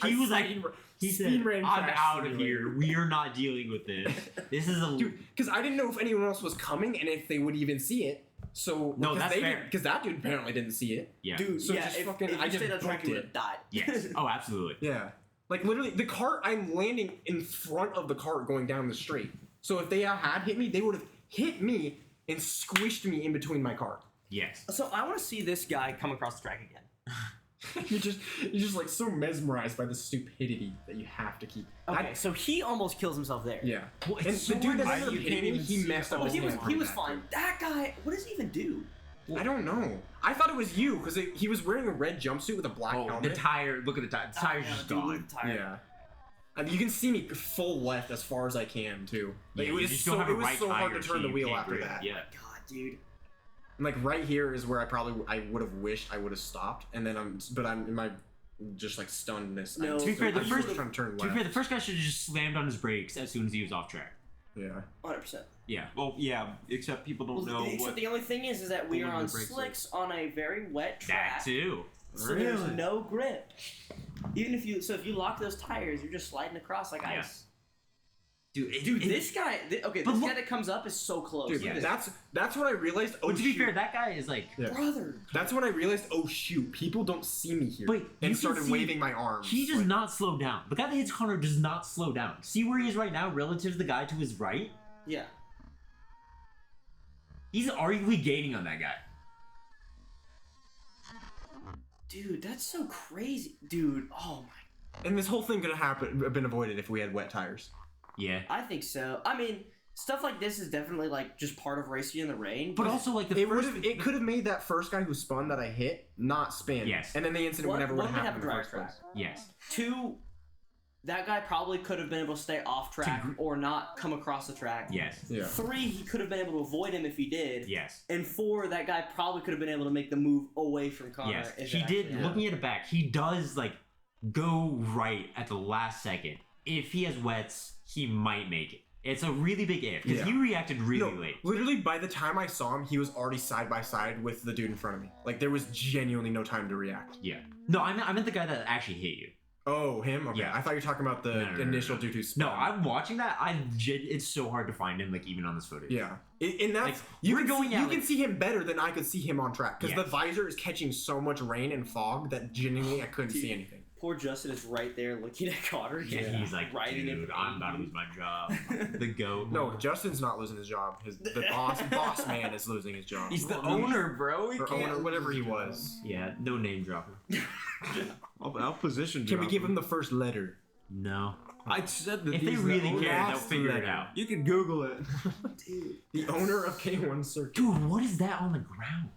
Speaker 4: I
Speaker 2: He was like-
Speaker 4: speed-
Speaker 2: He
Speaker 4: speed
Speaker 2: said,
Speaker 4: ran
Speaker 2: "I'm
Speaker 4: crash
Speaker 2: out of
Speaker 4: simulator."
Speaker 2: here. We are not dealing with this. This is a
Speaker 4: Dude, because I didn't know if anyone else was coming and if they would even see it. So
Speaker 2: No, that's fair.
Speaker 4: Because that dude apparently didn't see it.
Speaker 2: yeah.
Speaker 1: Dude,
Speaker 4: So
Speaker 1: yeah,
Speaker 4: just
Speaker 1: if,
Speaker 4: fucking-
Speaker 1: if
Speaker 4: I
Speaker 1: you
Speaker 4: just
Speaker 1: stayed on track,
Speaker 4: booked
Speaker 1: you would
Speaker 4: it.
Speaker 1: have died.
Speaker 2: Yes. Oh, absolutely.
Speaker 4: Yeah. Like literally, the cart. I'm landing in front of the cart going down the street. So if they had hit me, they would have hit me and squished me in between my cart.
Speaker 2: Yes.
Speaker 1: So I want to see this guy come across the track again.
Speaker 4: you're just like so mesmerized by the stupidity that you have to keep.
Speaker 1: Okay, so he almost kills himself there.
Speaker 4: Yeah.
Speaker 2: Well,
Speaker 4: And
Speaker 2: it's
Speaker 4: the
Speaker 2: so
Speaker 4: dude that
Speaker 2: weird.
Speaker 4: ended up
Speaker 3: You
Speaker 4: hitting
Speaker 3: can't
Speaker 4: me,
Speaker 3: even
Speaker 4: he
Speaker 3: see
Speaker 4: messed
Speaker 3: it.
Speaker 4: up
Speaker 1: But
Speaker 4: his
Speaker 1: he was
Speaker 4: hand.
Speaker 1: fine. That guy, what does he even do?
Speaker 4: I don't know. I thought it was you because he was wearing a red jumpsuit with a black
Speaker 2: Oh,
Speaker 4: helmet.
Speaker 2: the tire. Look at the tire. The tire's
Speaker 1: Oh,
Speaker 2: just
Speaker 1: dude,
Speaker 2: gone.
Speaker 1: tired.
Speaker 4: Yeah. I mean, you can see me full left as far as I can too. Like,
Speaker 2: Yeah,
Speaker 4: it
Speaker 2: you
Speaker 4: was
Speaker 2: just
Speaker 4: so
Speaker 2: don't have a
Speaker 4: it was
Speaker 2: right
Speaker 4: so hard
Speaker 2: tire,
Speaker 4: to turn
Speaker 2: so
Speaker 4: the
Speaker 2: you
Speaker 4: wheel
Speaker 2: can't
Speaker 4: after
Speaker 2: grip.
Speaker 4: that.
Speaker 2: Yeah.
Speaker 1: God, dude.
Speaker 4: And like right here is where I would have wished I would have stopped, and then I'm in my just like stunnedness.
Speaker 1: No,
Speaker 4: I'm
Speaker 1: to be
Speaker 2: fair, the
Speaker 4: I'm
Speaker 2: first-
Speaker 4: trying to turn
Speaker 2: To be
Speaker 4: left.
Speaker 2: fair, the first guy should have just slammed on his brakes as soon as he was off track.
Speaker 4: Yeah.
Speaker 1: 100%.
Speaker 2: Yeah.
Speaker 3: Well, yeah, except people don't know
Speaker 1: Except
Speaker 3: what.
Speaker 1: the only thing is that we are
Speaker 3: pulling
Speaker 1: on
Speaker 3: the brakes
Speaker 1: slicks on a very wet
Speaker 2: That
Speaker 1: track.
Speaker 2: too.
Speaker 1: So there's
Speaker 3: Really?
Speaker 1: no grip. Even if you lock those tires, you're just sliding across like
Speaker 2: Yeah.
Speaker 1: ice.
Speaker 2: Dude,
Speaker 1: This guy, okay,
Speaker 2: But
Speaker 1: this
Speaker 2: look-
Speaker 1: guy that comes up is so close.
Speaker 4: Dude,
Speaker 1: Look at
Speaker 4: that's what I realized. Oh,
Speaker 2: But to be
Speaker 4: shoot.
Speaker 2: fair, that guy is like.
Speaker 4: Yeah.
Speaker 1: this. Brother.
Speaker 4: That's when I realized. Oh shoot! People don't see me here.
Speaker 2: But you
Speaker 4: and
Speaker 2: can
Speaker 4: started
Speaker 2: see-
Speaker 4: waving my arms.
Speaker 2: He does
Speaker 4: like,
Speaker 2: not slow down. The guy that hits Connor does not slow down. See where he is right now relative to the guy to his right?
Speaker 1: Yeah.
Speaker 2: He's arguably gaining on that guy.
Speaker 1: Dude, that's so crazy. Dude, oh my.
Speaker 4: And this whole thing could have been avoided if we had wet tires.
Speaker 2: Yeah.
Speaker 1: I think so. I mean, stuff like this is definitely like just part of racing in the rain.
Speaker 2: But also, like, the
Speaker 4: It would
Speaker 2: first.
Speaker 4: have. It could have made that first guy who spun that I hit not spin.
Speaker 2: Yes.
Speaker 4: And then the incident
Speaker 1: One-
Speaker 4: never
Speaker 1: one
Speaker 4: would
Speaker 1: would
Speaker 4: have
Speaker 1: have
Speaker 4: happened
Speaker 1: a
Speaker 4: in the
Speaker 1: driver's
Speaker 4: first place.
Speaker 2: Yes.
Speaker 1: Two, that guy probably could have been able to stay off track or not come across the track.
Speaker 2: Yes.
Speaker 4: Yeah.
Speaker 1: Three, he could have been able to avoid him if he did.
Speaker 2: Yes.
Speaker 1: And four, that guy probably could have been able to make the move away from Connor.
Speaker 2: Yes.
Speaker 1: if
Speaker 2: He
Speaker 1: it
Speaker 2: did,
Speaker 1: actually
Speaker 2: looking at it back, he does, like, go right at the last second. If he has wets, he might make it. It's a really big if, because
Speaker 4: Yeah.
Speaker 2: he reacted really
Speaker 4: No,
Speaker 2: late.
Speaker 4: literally by the time I saw him, he was already side by side with the dude in front of me. Like there was genuinely no time to react.
Speaker 2: Yeah. No, I meant the guy that actually hit you.
Speaker 4: Oh, him? Okay.
Speaker 2: Yeah.
Speaker 4: I thought you were talking about the
Speaker 2: No, no,
Speaker 4: initial
Speaker 2: no.
Speaker 4: dude who spun.
Speaker 2: No, I'm watching that. It's so hard to find him, like, even on this footage.
Speaker 4: Yeah. And that's
Speaker 2: Like,
Speaker 4: you
Speaker 2: we're
Speaker 4: can
Speaker 2: going
Speaker 4: see,
Speaker 2: out,
Speaker 4: you can
Speaker 2: like-
Speaker 4: see him better than I could see him on track because
Speaker 2: Yes.
Speaker 4: the visor is catching so much rain and fog that genuinely I couldn't see anything.
Speaker 1: Poor Justin is right there looking at Connor.
Speaker 2: Yeah,
Speaker 4: Yeah.
Speaker 2: he's like,
Speaker 1: Riding it
Speaker 2: dude,
Speaker 1: for
Speaker 2: I'm about to lose my job. The goat.
Speaker 4: No, Justin's not losing his job. The boss man is losing his job.
Speaker 3: He's the owner, bro. He
Speaker 4: or
Speaker 3: can't
Speaker 4: owner, whatever
Speaker 3: lose
Speaker 4: he
Speaker 3: his
Speaker 4: was.
Speaker 2: Yeah, no name dropping.
Speaker 3: I'll position.
Speaker 4: Can we
Speaker 3: drop
Speaker 4: give him the first letter?
Speaker 2: No.
Speaker 3: I said that
Speaker 2: If they
Speaker 3: he's
Speaker 2: really
Speaker 3: the owner.
Speaker 2: care, they'll
Speaker 4: last
Speaker 2: figure it
Speaker 4: letter.
Speaker 2: out.
Speaker 3: You can Google it.
Speaker 1: Dude.
Speaker 4: The owner of K1 Circuit.
Speaker 2: Dude, what is that on the ground?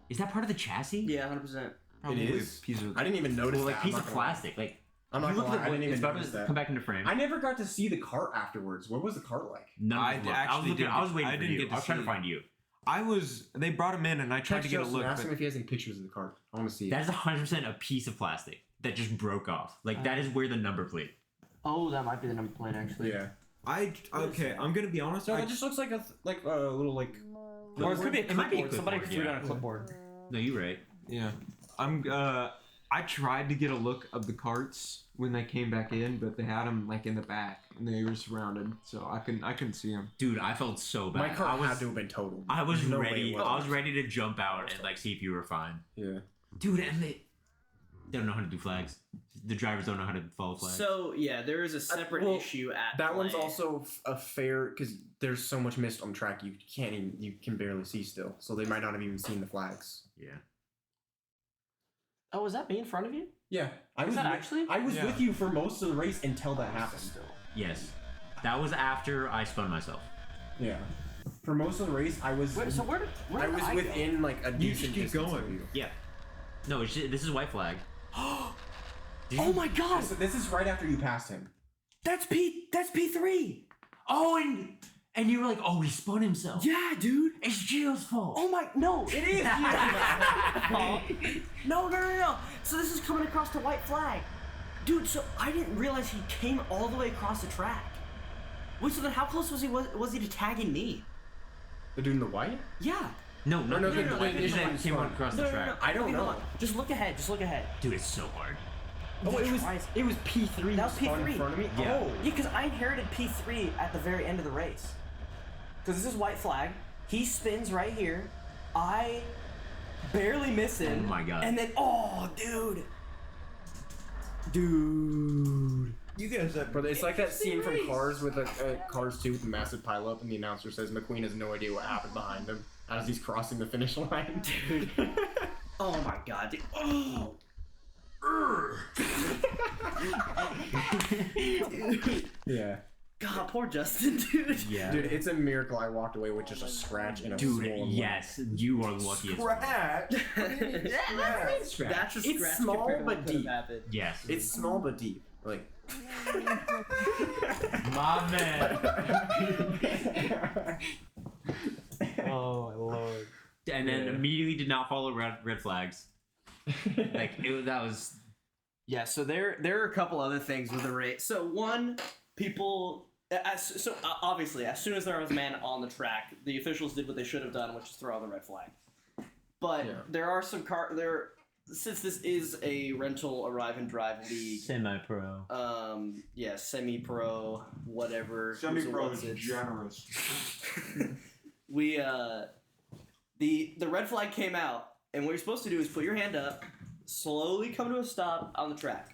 Speaker 2: Is that part of the chassis?
Speaker 1: Yeah, 100%.
Speaker 2: Probably.
Speaker 4: It is.
Speaker 3: Piece of.
Speaker 4: I didn't even notice
Speaker 2: Well, like
Speaker 4: that.
Speaker 2: piece
Speaker 4: I'm
Speaker 2: of
Speaker 4: not gonna lie.
Speaker 2: plastic. Like,
Speaker 4: I'm not
Speaker 2: you look
Speaker 4: gonna
Speaker 2: at
Speaker 4: lie, I
Speaker 2: the
Speaker 4: didn't
Speaker 2: it's
Speaker 4: even
Speaker 2: about
Speaker 4: notice
Speaker 2: to
Speaker 4: that.
Speaker 2: come back into frame.
Speaker 4: I never got to see the cart afterwards. What was the cart like?
Speaker 2: None
Speaker 3: I
Speaker 2: of us looked.
Speaker 3: actually
Speaker 2: I was
Speaker 3: didn't
Speaker 2: waiting
Speaker 3: I
Speaker 2: for
Speaker 3: didn't
Speaker 2: you.
Speaker 3: get to
Speaker 2: I was trying to
Speaker 3: see
Speaker 2: find you.
Speaker 3: They brought him in, and I tried to get a look.
Speaker 4: Ask him
Speaker 3: But
Speaker 4: if he has any pictures of the cart. I want to see.
Speaker 2: That is 100% a piece of plastic that just broke off. Like that is where the number plate.
Speaker 1: Oh, that might be the number plate actually.
Speaker 4: Yeah.
Speaker 3: I'm gonna be honest.
Speaker 1: No, that just looks like a little like. Or it could be a
Speaker 2: It might be a
Speaker 1: clipboard. Somebody
Speaker 2: clipboard,
Speaker 1: threw it
Speaker 2: yeah.
Speaker 1: on a clipboard.
Speaker 2: No, you're right.
Speaker 3: Yeah. I tried to get a look of the carts when they came back in, but they had them like in the back, and they were surrounded, so I couldn't see them.
Speaker 2: Dude, I felt so bad.
Speaker 4: My cart had to have been totaled.
Speaker 2: I was
Speaker 4: There's no way
Speaker 2: ready.
Speaker 4: it wasn't.
Speaker 2: I was ready to jump out and like see if you were fine.
Speaker 4: Yeah.
Speaker 2: Dude, and they don't know how to do flags. The drivers don't know how to follow flags.
Speaker 1: So yeah, there is a separate issue at
Speaker 4: That
Speaker 1: play.
Speaker 4: one's also a fair because there's so much mist on track you can barely see still, so they might not have even seen the flags.
Speaker 2: yeah.
Speaker 1: Oh, was that me in front of you?
Speaker 4: Yeah, I
Speaker 1: Was
Speaker 4: was
Speaker 1: that actually?
Speaker 4: I was
Speaker 3: Yeah.
Speaker 4: with you for most of the race until that happened.
Speaker 2: Yes. That was after I spun myself.
Speaker 4: Yeah, for most of the race I was.
Speaker 1: Wait, so where
Speaker 4: I
Speaker 1: did
Speaker 4: was
Speaker 1: go?
Speaker 4: within like a
Speaker 3: You just
Speaker 4: decent
Speaker 3: keep
Speaker 4: distance
Speaker 3: going.
Speaker 4: of you.
Speaker 2: Yeah. No, this is white flag. Did
Speaker 1: Oh
Speaker 2: you-
Speaker 1: my god!
Speaker 4: This is right after you passed him.
Speaker 1: That's P3.
Speaker 2: Oh, and you were like, oh, he spun himself.
Speaker 1: Yeah, dude.
Speaker 2: It's Gio's fault.
Speaker 1: Oh my no, it is. No. So this is coming across the white flag, dude. So I didn't realize he came all the way across the track. Wait, so then how close was he to tagging me?
Speaker 4: The dude in the white?
Speaker 1: Yeah.
Speaker 2: No,
Speaker 4: No,
Speaker 2: no,
Speaker 4: the-
Speaker 2: no.
Speaker 4: the-
Speaker 2: It
Speaker 4: the-
Speaker 2: just came across the track.
Speaker 4: I don't
Speaker 1: Okay, hold
Speaker 4: know.
Speaker 1: on. Just look ahead.
Speaker 2: Dude, it's so hard.
Speaker 4: Oh, it was P3.
Speaker 1: That was
Speaker 4: spawned
Speaker 1: P3.
Speaker 4: in front of me.
Speaker 2: Yeah.
Speaker 4: Oh.
Speaker 1: Yeah, because I inherited P3 at the very end of the race. Because this is white flag. He spins right here. I barely miss him.
Speaker 2: Oh my god.
Speaker 1: And then, oh, dude. Dude.
Speaker 3: You guys have.
Speaker 4: Brother, it's like that scene from Cars with Cars 2 with the massive pileup, and the announcer says McQueen has no idea what happened behind him as he's crossing the finish line.
Speaker 1: Dude. Oh my god, dude. Oh.
Speaker 4: Yeah.
Speaker 1: God, poor Justin, dude.
Speaker 2: Yeah.
Speaker 4: Dude, it's a miracle I walked away with just a scratch and a
Speaker 2: Dude,
Speaker 4: swollen
Speaker 2: yes, you are lucky.
Speaker 4: Scratch?
Speaker 1: That's a
Speaker 4: It's
Speaker 1: scratch
Speaker 4: small
Speaker 1: compared to what
Speaker 4: but
Speaker 1: could have
Speaker 4: deep.
Speaker 1: happened.
Speaker 2: Yes.
Speaker 4: It's small but deep. Like.
Speaker 2: My man.
Speaker 1: Oh, my lord.
Speaker 2: And then
Speaker 4: Yeah.
Speaker 2: immediately did not follow red flags. Like that was.
Speaker 1: Yeah, so there are a couple other things with the race. So one, obviously, as soon as there was a man on the track, the officials did what they should have done, which is throw out the red flag. But
Speaker 4: Yeah.
Speaker 1: there are some since this is a rental arrive and drive league,
Speaker 2: Semi-pro.
Speaker 1: semi-pro, whatever.
Speaker 3: Semi-pro
Speaker 1: who's a
Speaker 3: is
Speaker 1: what's
Speaker 3: generous.
Speaker 1: we the red flag came out, and what you're supposed to do is put your hand up, slowly come to a stop on the track.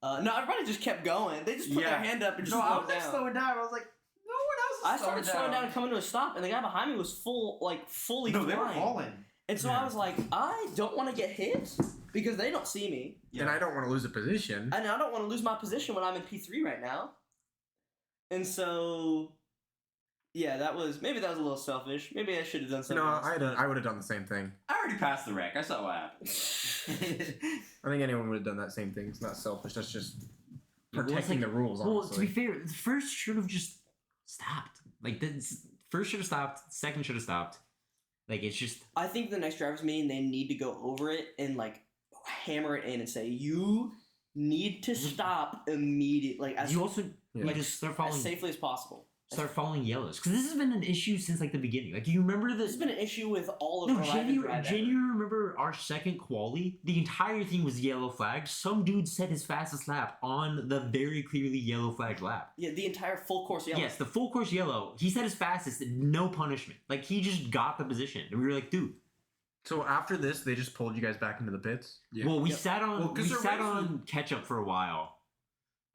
Speaker 1: No, everybody just kept going. They just put their hand up and just slowed down.
Speaker 4: down. I was like, no one else
Speaker 1: I started slowing down and coming to a stop, and the guy behind me was fully
Speaker 3: No, they were
Speaker 1: flying.
Speaker 3: falling.
Speaker 1: And so I was like, I don't want to get hit because they don't see me,
Speaker 4: And I don't want to lose a position.
Speaker 1: and I don't want to lose my position when I'm in P3 right now. And so, yeah, maybe that was a little selfish. Maybe I should have done something.
Speaker 4: No,
Speaker 1: else.
Speaker 4: I would have done the same thing.
Speaker 5: I already passed the wreck. I saw what happened.
Speaker 4: I think anyone would have done that same thing. It's not selfish. That's just
Speaker 2: Well, it's
Speaker 4: protecting
Speaker 2: like-
Speaker 4: the rules.
Speaker 2: Well,
Speaker 4: Honestly.
Speaker 2: to be fair, the first should have just stopped. Like the first should have stopped. Second should have stopped. Like it's just.
Speaker 1: I think the next drivers meeting they need to go over it and like hammer it in and say you need to stop immediately, like as,
Speaker 2: You also
Speaker 4: Yeah.
Speaker 2: like just start
Speaker 1: as
Speaker 2: following.
Speaker 1: safely as possible.
Speaker 2: Start following yellows because this has been an issue since like the beginning. Like you remember
Speaker 1: This has
Speaker 2: the.
Speaker 1: been an issue with all of
Speaker 2: No,
Speaker 1: Arrive and Drive ever.
Speaker 2: Jenny, remember our second quali? The entire thing was yellow flagged. Some dude set his fastest lap on the very clearly yellow flagged lap.
Speaker 1: Yeah, the entire full course yellow.
Speaker 2: Yes, the full course yellow. He set his fastest, no punishment. Like he just got the position, and we were like, dude.
Speaker 4: So after this, they just pulled you guys back into the pits.
Speaker 3: Yeah.
Speaker 2: Well, we
Speaker 1: Yep.
Speaker 2: sat on
Speaker 3: Well, 'cause
Speaker 2: we
Speaker 3: the
Speaker 2: sat
Speaker 3: race
Speaker 2: on catch up for a while,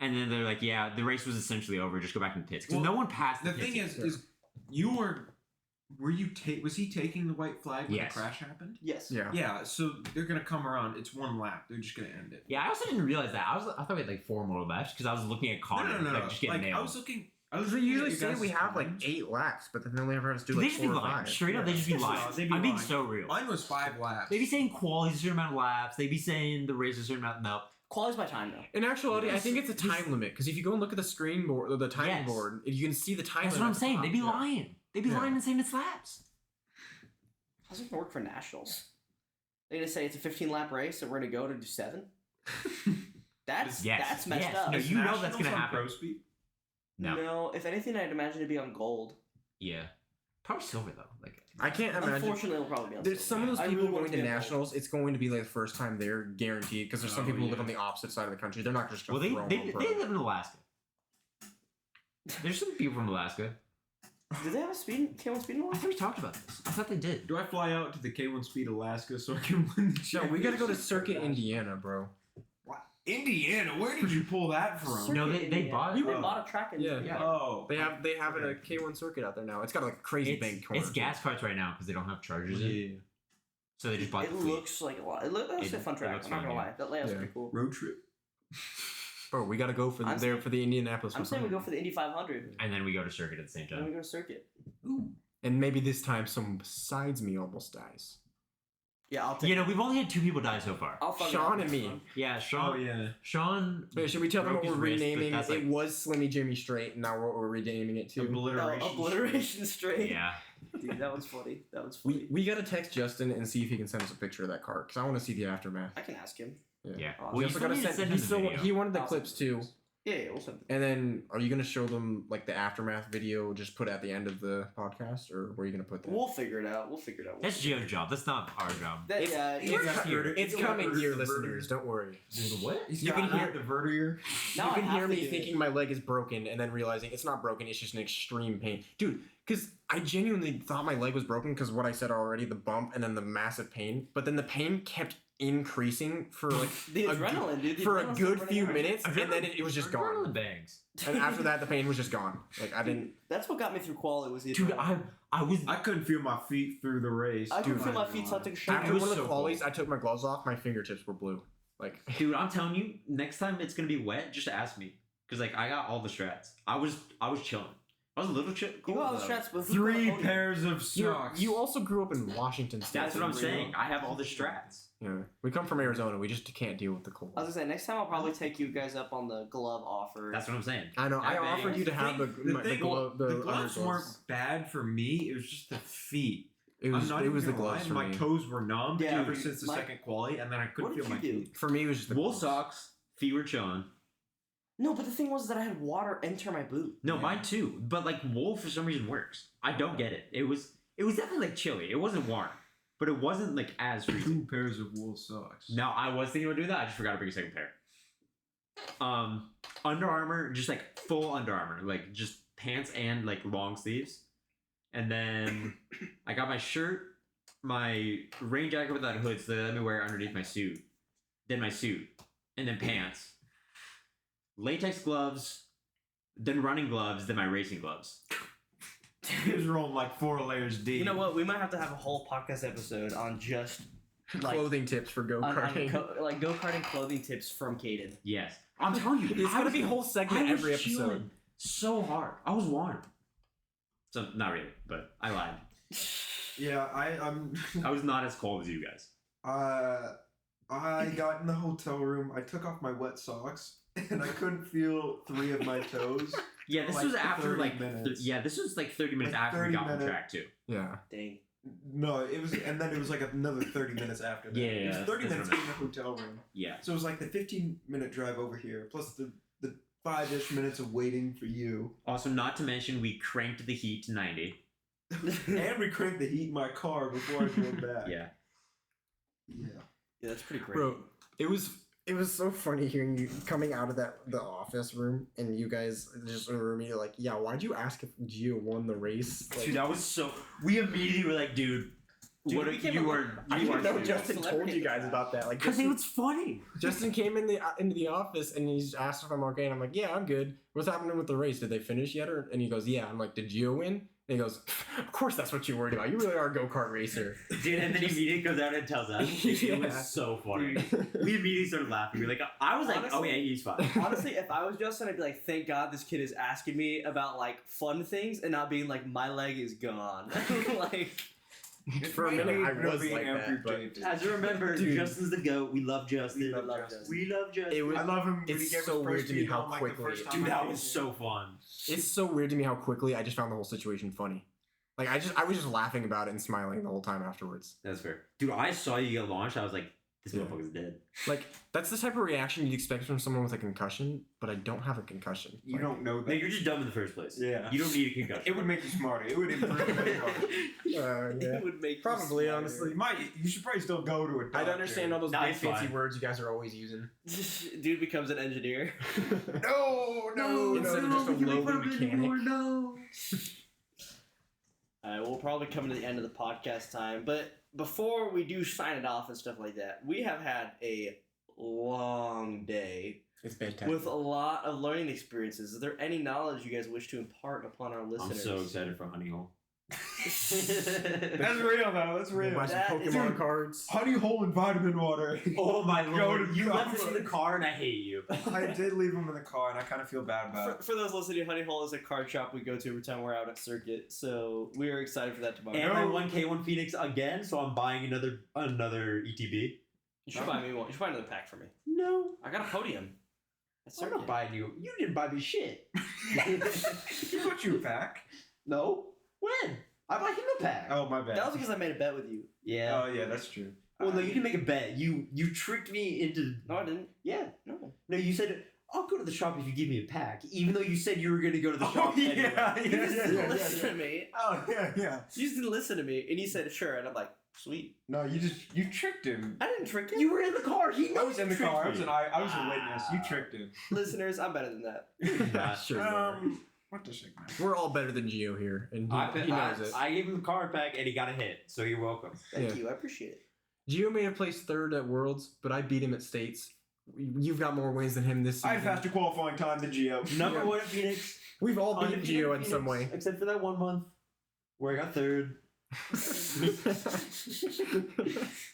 Speaker 2: and then they're like, yeah, the race was essentially over. Just go back in the pits because
Speaker 3: Well,
Speaker 2: no one passed the
Speaker 3: The thing
Speaker 2: pits.
Speaker 3: is you were you was he taking the white flag when
Speaker 2: Yes.
Speaker 3: the crash happened?
Speaker 1: Yes.
Speaker 4: Yeah.
Speaker 3: Yeah, so they're gonna come around. It's one lap. They're just gonna end it.
Speaker 2: Yeah, I also didn't realize that. I thought we had like 4 more laps because I was looking at Connor
Speaker 3: No.
Speaker 2: like just getting
Speaker 3: Like
Speaker 2: nailed.
Speaker 3: I was looking. I was
Speaker 4: They
Speaker 3: looking
Speaker 4: usually
Speaker 3: at you
Speaker 4: say
Speaker 3: guys'
Speaker 4: we have like
Speaker 3: times.
Speaker 4: 8 laps, but then they only ever have to do
Speaker 2: They
Speaker 4: like
Speaker 2: just be
Speaker 4: 4 or
Speaker 2: lying.
Speaker 4: 5.
Speaker 2: Straight up, they just be
Speaker 3: Yeah.
Speaker 2: lying.
Speaker 3: They'd be
Speaker 2: I'm being
Speaker 3: lying.
Speaker 2: so real.
Speaker 3: Mine was 5 laps.
Speaker 2: They be saying quality's a certain amount of laps. They be saying the race is a certain amount. No.
Speaker 1: Quality's by time though.
Speaker 4: In actuality, I think it's a time limit because if you go and look at the screen board or the timing
Speaker 2: Yes.
Speaker 4: board, you can see the time
Speaker 2: That's
Speaker 4: limit.
Speaker 2: what I'm
Speaker 4: at the
Speaker 2: saying.
Speaker 4: top.
Speaker 2: They be
Speaker 4: Yeah.
Speaker 2: lying. They'd be
Speaker 3: Yeah.
Speaker 2: lying and saying it's laps.
Speaker 1: How's it gonna work for nationals? They're gonna say it's a 15-lap race and we're gonna go to do 7. That's
Speaker 2: Yes,
Speaker 1: messed
Speaker 2: yes.
Speaker 1: up.
Speaker 2: No,
Speaker 3: Is
Speaker 2: you know that's
Speaker 3: Nationals
Speaker 2: gonna
Speaker 3: on
Speaker 2: happen.
Speaker 3: Pro speed?
Speaker 2: No.
Speaker 1: If anything, I'd imagine it'd be on gold.
Speaker 2: Yeah. Probably silver though. Like
Speaker 4: I can't imagine.
Speaker 1: Unfortunately, it'll probably be on
Speaker 4: There's some
Speaker 1: silver.
Speaker 4: of those
Speaker 1: I
Speaker 4: people
Speaker 1: really want
Speaker 4: going
Speaker 1: it
Speaker 4: to
Speaker 1: be on gold.
Speaker 4: nationals. It's going to be like the first time they're guaranteed because there's some people who live on the opposite side of the country. They're not just
Speaker 2: well,
Speaker 4: going
Speaker 2: they
Speaker 4: to
Speaker 2: they,
Speaker 4: throw them on
Speaker 2: they
Speaker 4: pro.
Speaker 2: live in Alaska. There's some people from Alaska.
Speaker 1: Do they have a K1 speed in
Speaker 2: I
Speaker 1: Alaska?
Speaker 2: thought we talked about this. I thought they did.
Speaker 3: Do I fly out to the K1 Speed Alaska so I can win the
Speaker 4: No, we got to go to
Speaker 3: championship?
Speaker 4: Circuit, Indiana, bro.
Speaker 3: What? Indiana? Where did you pull that from?
Speaker 2: No, they bought it.
Speaker 1: They bought a track in
Speaker 4: Yeah.
Speaker 1: Indiana.
Speaker 3: Oh.
Speaker 4: They have a K1 circuit out there now. It's got like crazy bank corners.
Speaker 2: It's gas carts right now because they don't have chargers in.
Speaker 3: Yeah.
Speaker 2: So they just bought
Speaker 1: It
Speaker 2: the fleet.
Speaker 1: looks like a lot. It looks a fun track.
Speaker 2: looks
Speaker 1: I'm not
Speaker 2: fun,
Speaker 1: gonna
Speaker 2: yeah.
Speaker 1: lie. That layout's
Speaker 4: Yeah.
Speaker 1: pretty cool.
Speaker 3: Road trip.
Speaker 4: Bro, we got to go for
Speaker 1: I'm
Speaker 4: there
Speaker 1: saying-
Speaker 4: for the Indianapolis.
Speaker 1: I'm saying we
Speaker 4: 500.
Speaker 1: go for the Indy 500.
Speaker 2: And then we go to circuit at the same
Speaker 1: And then we
Speaker 2: time.
Speaker 1: go to circuit.
Speaker 4: And maybe this time someone besides me almost dies.
Speaker 1: Yeah, I'll take
Speaker 2: You know, we've only had 2 people die so far.
Speaker 1: I'll fuck it
Speaker 4: Sean
Speaker 1: up
Speaker 4: and
Speaker 1: next
Speaker 4: me.
Speaker 1: one.
Speaker 2: Yeah, Sean.
Speaker 3: Oh yeah.
Speaker 2: Sean.
Speaker 4: Wait, should we tell them
Speaker 2: broke
Speaker 4: what we're
Speaker 2: his wrist, but
Speaker 4: renaming?
Speaker 2: that's
Speaker 4: It
Speaker 2: like-
Speaker 4: was Slimmy Jimmy Straight, and now what we're renaming it to.
Speaker 3: Obliteration.
Speaker 1: No, obliteration straight.
Speaker 2: Yeah.
Speaker 1: Dude, that was funny. That was funny.
Speaker 4: We gotta text Justin and see if he can send us a picture of that car because I want to see the aftermath.
Speaker 1: I can ask him.
Speaker 2: Yeah.
Speaker 1: Oh,
Speaker 2: Well,
Speaker 4: We
Speaker 2: you
Speaker 4: also
Speaker 2: still
Speaker 4: gotta
Speaker 2: need to send
Speaker 4: he
Speaker 2: him the
Speaker 4: still
Speaker 2: video.
Speaker 4: he wanted the
Speaker 1: I'll
Speaker 4: clips
Speaker 1: send
Speaker 4: too.
Speaker 1: Yeah, we'll send.
Speaker 4: And then, are you gonna show them like the aftermath video? Just put at the end of the podcast, or where are you gonna put that?
Speaker 1: We'll figure it out.
Speaker 2: That's Gio's job. That's not our job.
Speaker 1: That,
Speaker 4: It's-
Speaker 1: yeah,
Speaker 4: it's,
Speaker 1: it's-
Speaker 4: co- it's coming here, listeners. Don't worry.
Speaker 2: What?
Speaker 4: You can hear
Speaker 3: the vertier.
Speaker 1: Now
Speaker 4: you
Speaker 1: I
Speaker 4: can
Speaker 1: have
Speaker 4: hear
Speaker 1: to
Speaker 4: me
Speaker 1: do it.
Speaker 4: thinking my leg is broken, and then realizing it's not broken. It's just an extreme pain, dude. Because I genuinely thought my leg was broken because what I said already, the bump and then the massive pain. But then the pain kept increasing for like
Speaker 1: the
Speaker 4: a
Speaker 1: adrenaline, dude. The
Speaker 4: for a
Speaker 1: adrenaline's
Speaker 4: good
Speaker 1: running
Speaker 4: few
Speaker 1: hard.
Speaker 4: minutes, and then it was just
Speaker 2: Adrenaline
Speaker 4: gone.
Speaker 2: bangs.
Speaker 4: And after that, the pain was just gone. Like I didn't.
Speaker 1: That's what got me through quali was the
Speaker 2: Dude,
Speaker 1: adrenaline.
Speaker 2: I was.
Speaker 3: I couldn't feel my feet through the race.
Speaker 1: I couldn't
Speaker 3: Dude,
Speaker 1: feel my feet, so I took a shower.
Speaker 4: After
Speaker 2: was
Speaker 4: one of the
Speaker 2: so
Speaker 4: qualies,
Speaker 2: cold.
Speaker 4: I took my gloves off. My fingertips were blue. Like
Speaker 2: Dude, I'm telling you, next time it's gonna be wet, just ask me. Cause like I got all the strats. I was chilling. I was a little chill.
Speaker 1: You got all the strats, but who's
Speaker 3: Three
Speaker 1: got a podium?
Speaker 3: pairs of socks.
Speaker 4: you also grew up in Washington State.
Speaker 2: That's what I'm saying. I have all the strats.
Speaker 4: Yeah, we come from Arizona. We just can't deal with the cold.
Speaker 1: I was gonna say next time I'll probably take you guys up on the glove offer.
Speaker 2: That's what I'm saying.
Speaker 4: I know. I
Speaker 2: That
Speaker 4: offered
Speaker 2: bang.
Speaker 4: you to have the
Speaker 3: gloves
Speaker 4: undergloves.
Speaker 3: weren't bad for me. It was just the feet.
Speaker 4: It was
Speaker 3: I'm not
Speaker 4: it
Speaker 3: even
Speaker 4: was the
Speaker 3: gonna lie,
Speaker 4: gloves for
Speaker 3: my
Speaker 4: me.
Speaker 3: toes were numb
Speaker 1: Yeah,
Speaker 3: ever
Speaker 1: dude,
Speaker 3: since the
Speaker 1: my-
Speaker 3: second quali, and then I couldn't
Speaker 1: What
Speaker 3: feel
Speaker 1: did you
Speaker 3: my
Speaker 1: do?
Speaker 3: feet.
Speaker 4: For me, it was just the
Speaker 2: Wool
Speaker 4: gloves.
Speaker 2: socks, feet were chilling.
Speaker 1: No, but the thing was that I had water enter my boot.
Speaker 2: No,
Speaker 3: Yeah.
Speaker 2: mine too. But like wool for some reason works. I don't get it. It was definitely like chilly. It wasn't warm, but it wasn't like as freezing.
Speaker 3: 2 pairs of wool socks.
Speaker 2: No, I was thinking about doing that. I just forgot to bring a second pair. Under Armour, just like full Under Armour, like just pants and like long sleeves. And then I got my shirt, my rain jacket without a hood, so they let me wear it underneath my suit. Then my suit, and then pants, latex gloves, then running gloves, then my racing gloves.
Speaker 3: He was rolling like 4 layers deep.
Speaker 1: You know what? We might have to have a whole podcast episode on just like
Speaker 4: Clothing tips for go
Speaker 1: on
Speaker 4: karting.
Speaker 1: like go karting clothing tips from Kaden.
Speaker 2: Yes, I'm telling you,
Speaker 4: It's gonna be a whole segment
Speaker 2: I was
Speaker 4: every episode.
Speaker 2: chilling so hard. I was warm. So not really, but I lied.
Speaker 3: Yeah, I'm.
Speaker 2: I was not as cold as you guys.
Speaker 3: I got in the hotel room. I took off my wet socks, and I couldn't feel 3 of my toes.
Speaker 2: Yeah, this
Speaker 3: Like
Speaker 2: was after
Speaker 3: 30
Speaker 2: like
Speaker 3: minutes.
Speaker 2: this was like 30 minutes
Speaker 3: Like
Speaker 2: after we
Speaker 3: 30
Speaker 2: got on
Speaker 3: minutes.
Speaker 2: track too.
Speaker 4: Yeah.
Speaker 1: Dang.
Speaker 3: No, it was, and then it was like another 30 minutes after that.
Speaker 2: Yeah,
Speaker 3: it was
Speaker 2: yeah,
Speaker 3: 30
Speaker 2: that's
Speaker 3: minutes
Speaker 2: what
Speaker 3: in
Speaker 2: I
Speaker 3: the hotel room.
Speaker 2: Yeah.
Speaker 3: So it was like the 15-minute drive over here, plus the 5-ish minutes of waiting for you.
Speaker 2: Also, not to mention we cranked the heat to 90.
Speaker 3: And we cranked the heat in my car before I drove back.
Speaker 2: Yeah.
Speaker 3: Yeah.
Speaker 1: Yeah, that's pretty great.
Speaker 4: Bro, it was so funny hearing you coming out of the office room and you guys just were immediately like, yeah, why'd you ask if Gio won the race? Like,
Speaker 2: Dude, that was so. We immediately were like, dude, what
Speaker 1: we
Speaker 2: are
Speaker 1: came
Speaker 2: you
Speaker 1: up-
Speaker 2: are?
Speaker 4: I
Speaker 2: You
Speaker 4: didn't
Speaker 2: are
Speaker 4: know
Speaker 2: serious.
Speaker 4: Justin told you guys about that. Like,
Speaker 2: Because it was funny.
Speaker 4: Justin came into the office and he asked if I'm okay, and I'm like, yeah, I'm good. What's happening with the race? Did they finish yet? And he goes, yeah. I'm like, did Gio win? And he goes, of course that's what you're worried about. You really are a go-kart racer.
Speaker 2: Dude, and then he immediately goes out and tells us. It
Speaker 4: Yeah.
Speaker 2: was so funny. We immediately started laughing. We were like, I was like, oh
Speaker 1: Honestly-
Speaker 2: yeah, he's fine.
Speaker 1: Honestly, if I was Justin, I'd be like, thank God this kid is asking me about like fun things and not being like, my leg is gone. Like,
Speaker 4: For a minute, I was like that, but
Speaker 2: As you remember,
Speaker 4: Dude.
Speaker 2: Justin's the GOAT. We love Justin.
Speaker 1: We love Justin.
Speaker 2: We love Justin.
Speaker 4: it was.
Speaker 3: I love him when
Speaker 4: It's
Speaker 3: he gave
Speaker 4: so
Speaker 3: us
Speaker 4: weird
Speaker 3: first
Speaker 4: to me
Speaker 3: feed
Speaker 4: how
Speaker 3: on, like,
Speaker 4: quickly-
Speaker 3: the first time
Speaker 2: Dude,
Speaker 3: I
Speaker 2: that
Speaker 3: did
Speaker 2: was
Speaker 3: it.
Speaker 2: so fun.
Speaker 4: It's so weird to me how quickly I just found the whole situation funny. Like I was just laughing about it and smiling the whole time afterwards.
Speaker 2: That's fair. Dude, I saw you get launched. I was like, this
Speaker 4: Yeah.
Speaker 2: motherfucker's dead.
Speaker 4: Like that's the type of reaction you'd expect from someone with a concussion, but I don't have a concussion.
Speaker 3: You
Speaker 4: Like,
Speaker 3: don't know
Speaker 2: No,
Speaker 3: that.
Speaker 2: you're just dumb in the first place.
Speaker 3: Yeah.
Speaker 2: You don't need a concussion.
Speaker 3: It would make you smarter. It would improve your
Speaker 1: It would make you
Speaker 4: Probably,
Speaker 1: smarter.
Speaker 4: honestly.
Speaker 3: You should probably still go to a doctor.
Speaker 4: I'd understand all those
Speaker 2: Nah,
Speaker 4: big
Speaker 2: it's
Speaker 4: fancy
Speaker 2: fine.
Speaker 4: words you guys are always using.
Speaker 1: Dude becomes an engineer.
Speaker 3: No.
Speaker 4: Instead of just a lowly mechanic.
Speaker 2: No.
Speaker 1: Alright, we'll probably come to the end of the podcast time, but before we do sign it off and stuff like that, we have had a long day
Speaker 4: It's bedtime.
Speaker 1: with a lot of learning experiences. Is there any knowledge you guys wish to impart upon our
Speaker 2: I'm
Speaker 1: listeners?
Speaker 2: so excited for Honey Hole.
Speaker 3: That's real though. That's
Speaker 4: We'll
Speaker 3: real.
Speaker 4: buy some
Speaker 1: That is-
Speaker 4: Pokemon cards.
Speaker 3: Honey hole and vitamin water.
Speaker 2: Oh my
Speaker 3: Go
Speaker 2: lord.
Speaker 3: to
Speaker 2: You left
Speaker 3: God.
Speaker 2: this in the car and I hate you.
Speaker 3: I did leave them in the car, and I kind of feel bad about it.
Speaker 1: For those listening, Honey Hole is a card shop we go to every time we're out at Circuit, so we are excited for that tomorrow.
Speaker 2: And I won K1 Phoenix again, so I'm buying another ETB.
Speaker 1: You should buy me one. You should buy another pack for me.
Speaker 2: No.
Speaker 1: I got a podium. At
Speaker 2: I'm
Speaker 1: Circuit.
Speaker 2: not buying you. You didn't buy me shit.
Speaker 3: He put you a pack.
Speaker 2: No. When? I bought him a pack.
Speaker 3: Oh my bad.
Speaker 1: That was because I made a bet with you.
Speaker 2: Yeah.
Speaker 3: Oh yeah, that's true.
Speaker 2: Well, no, you didn't make a bet. You tricked me into.
Speaker 1: No, I didn't.
Speaker 2: Yeah.
Speaker 1: No.
Speaker 2: No, you said I'll go to the shop if you give me a pack, even though you said you were going to go to the shop.
Speaker 3: yeah,
Speaker 2: anyway.
Speaker 1: You just didn't
Speaker 3: yeah.
Speaker 1: listen to me.
Speaker 3: Oh yeah.
Speaker 1: You just didn't listen to me, and you said sure, and I'm like, sweet.
Speaker 3: No, you tricked him.
Speaker 1: I didn't trick you.
Speaker 2: You were in the car. He
Speaker 3: I was in the
Speaker 2: tricked
Speaker 3: car.
Speaker 2: me.
Speaker 3: I was a witness. You tricked him.
Speaker 1: Listeners, I'm better than that.
Speaker 2: Nah.
Speaker 4: Sure. you are.
Speaker 3: What the shit, man?
Speaker 4: We're all better than Gio here, and
Speaker 2: I,
Speaker 4: he knows it.
Speaker 2: I gave him the card back and he got a hit, so you're welcome.
Speaker 1: Thank
Speaker 4: Yeah.
Speaker 1: you. I appreciate it.
Speaker 4: Gio made a place third at Worlds, but I beat him at States. You've got more wins than him this season.
Speaker 3: I had faster qualifying time than Gio.
Speaker 2: Number
Speaker 4: Yeah.
Speaker 2: one at Phoenix.
Speaker 4: We've all beaten
Speaker 2: Undefeated
Speaker 4: Gio in some
Speaker 2: Phoenix,
Speaker 4: way.
Speaker 2: except for that 1 month where I got third.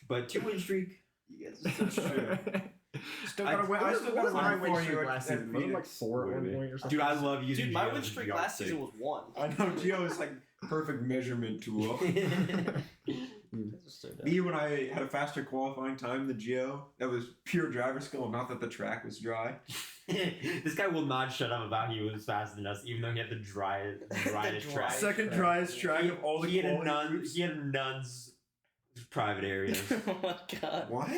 Speaker 2: But 2-win streak. You guys are so true.
Speaker 3: Still got to win. I still got to
Speaker 4: my
Speaker 3: win
Speaker 4: win
Speaker 3: for
Speaker 4: streak
Speaker 3: you
Speaker 4: last
Speaker 3: at
Speaker 4: season. Wasn't it like
Speaker 3: Phoenix.
Speaker 4: 4 at one
Speaker 2: Wait.
Speaker 4: point or something?
Speaker 2: Dude, I love using
Speaker 1: Dude, my
Speaker 2: Gio
Speaker 1: win
Speaker 2: as a
Speaker 1: streak
Speaker 2: yardstick.
Speaker 1: last season was 1.
Speaker 3: I know Gio is like perfect measurement tool.
Speaker 1: So dumb.
Speaker 3: Me, when I had a faster qualifying time than Gio, that was pure driver skill, not that the track was dry.
Speaker 2: This guy will not shut up about he was faster than us, even though he had the driest track.
Speaker 3: Second driest track of all the
Speaker 2: he had a
Speaker 3: quality groups.
Speaker 2: he had a nun's private area.
Speaker 1: Oh my god.
Speaker 3: What?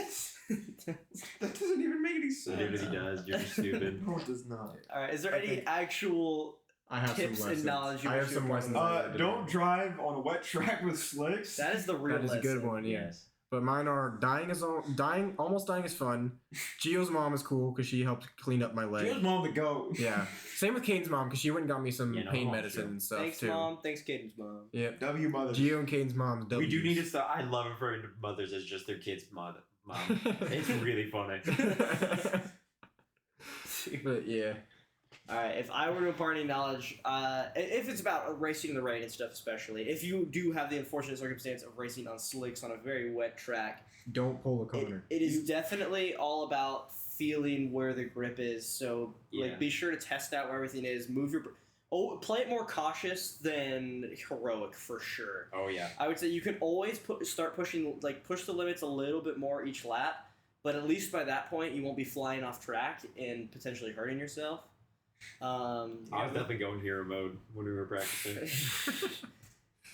Speaker 3: That doesn't even make any sense.
Speaker 2: It literally does. You're stupid.
Speaker 3: No, it does not.
Speaker 1: Alright, is there any
Speaker 3: Okay.
Speaker 1: actual
Speaker 4: I have
Speaker 1: tips
Speaker 4: some
Speaker 1: and
Speaker 4: lessons.
Speaker 1: knowledge you
Speaker 4: I have
Speaker 1: wish
Speaker 4: some
Speaker 1: you
Speaker 4: lessons.
Speaker 1: imparted?
Speaker 4: I had to
Speaker 3: Don't
Speaker 4: learn.
Speaker 3: drive on a wet track with slicks.
Speaker 1: That is the real
Speaker 4: That is a good
Speaker 1: lesson.
Speaker 4: one, yeah.
Speaker 2: Yes.
Speaker 4: But mine are almost dying is fun. Gio's mom is cool because she helped clean up my leg.
Speaker 3: Gio's mom to go.
Speaker 4: Yeah. Same with Kane's mom because she went and got me some
Speaker 2: Yeah, no,
Speaker 4: pain
Speaker 2: I'm
Speaker 4: medicine
Speaker 2: sure.
Speaker 4: and stuff
Speaker 1: Thanks,
Speaker 4: too.
Speaker 1: Mom. Thanks, Kaden's mom.
Speaker 4: Yep.
Speaker 3: W mother.
Speaker 4: Gio and Kane's moms.
Speaker 2: We do need to stop. I love referring to mothers as just their kids' mom. It's really funny.
Speaker 4: But yeah.
Speaker 1: Alright, if I were to impart any knowledge, if it's about racing in the rain and stuff especially, if you do have the unfortunate circumstance of racing on slicks on a very wet track,
Speaker 4: Don't pull the corner.
Speaker 1: it is definitely all about feeling where the grip is. So,
Speaker 2: Yeah.
Speaker 1: be sure to test out where everything is. Move your... play it more cautious than heroic, for sure.
Speaker 2: Oh yeah.
Speaker 1: I would say you can always start pushing, push the limits a little bit more each lap, but at least by that point you won't be flying off track and potentially hurting yourself.
Speaker 2: I was definitely going hero mode when we were practicing.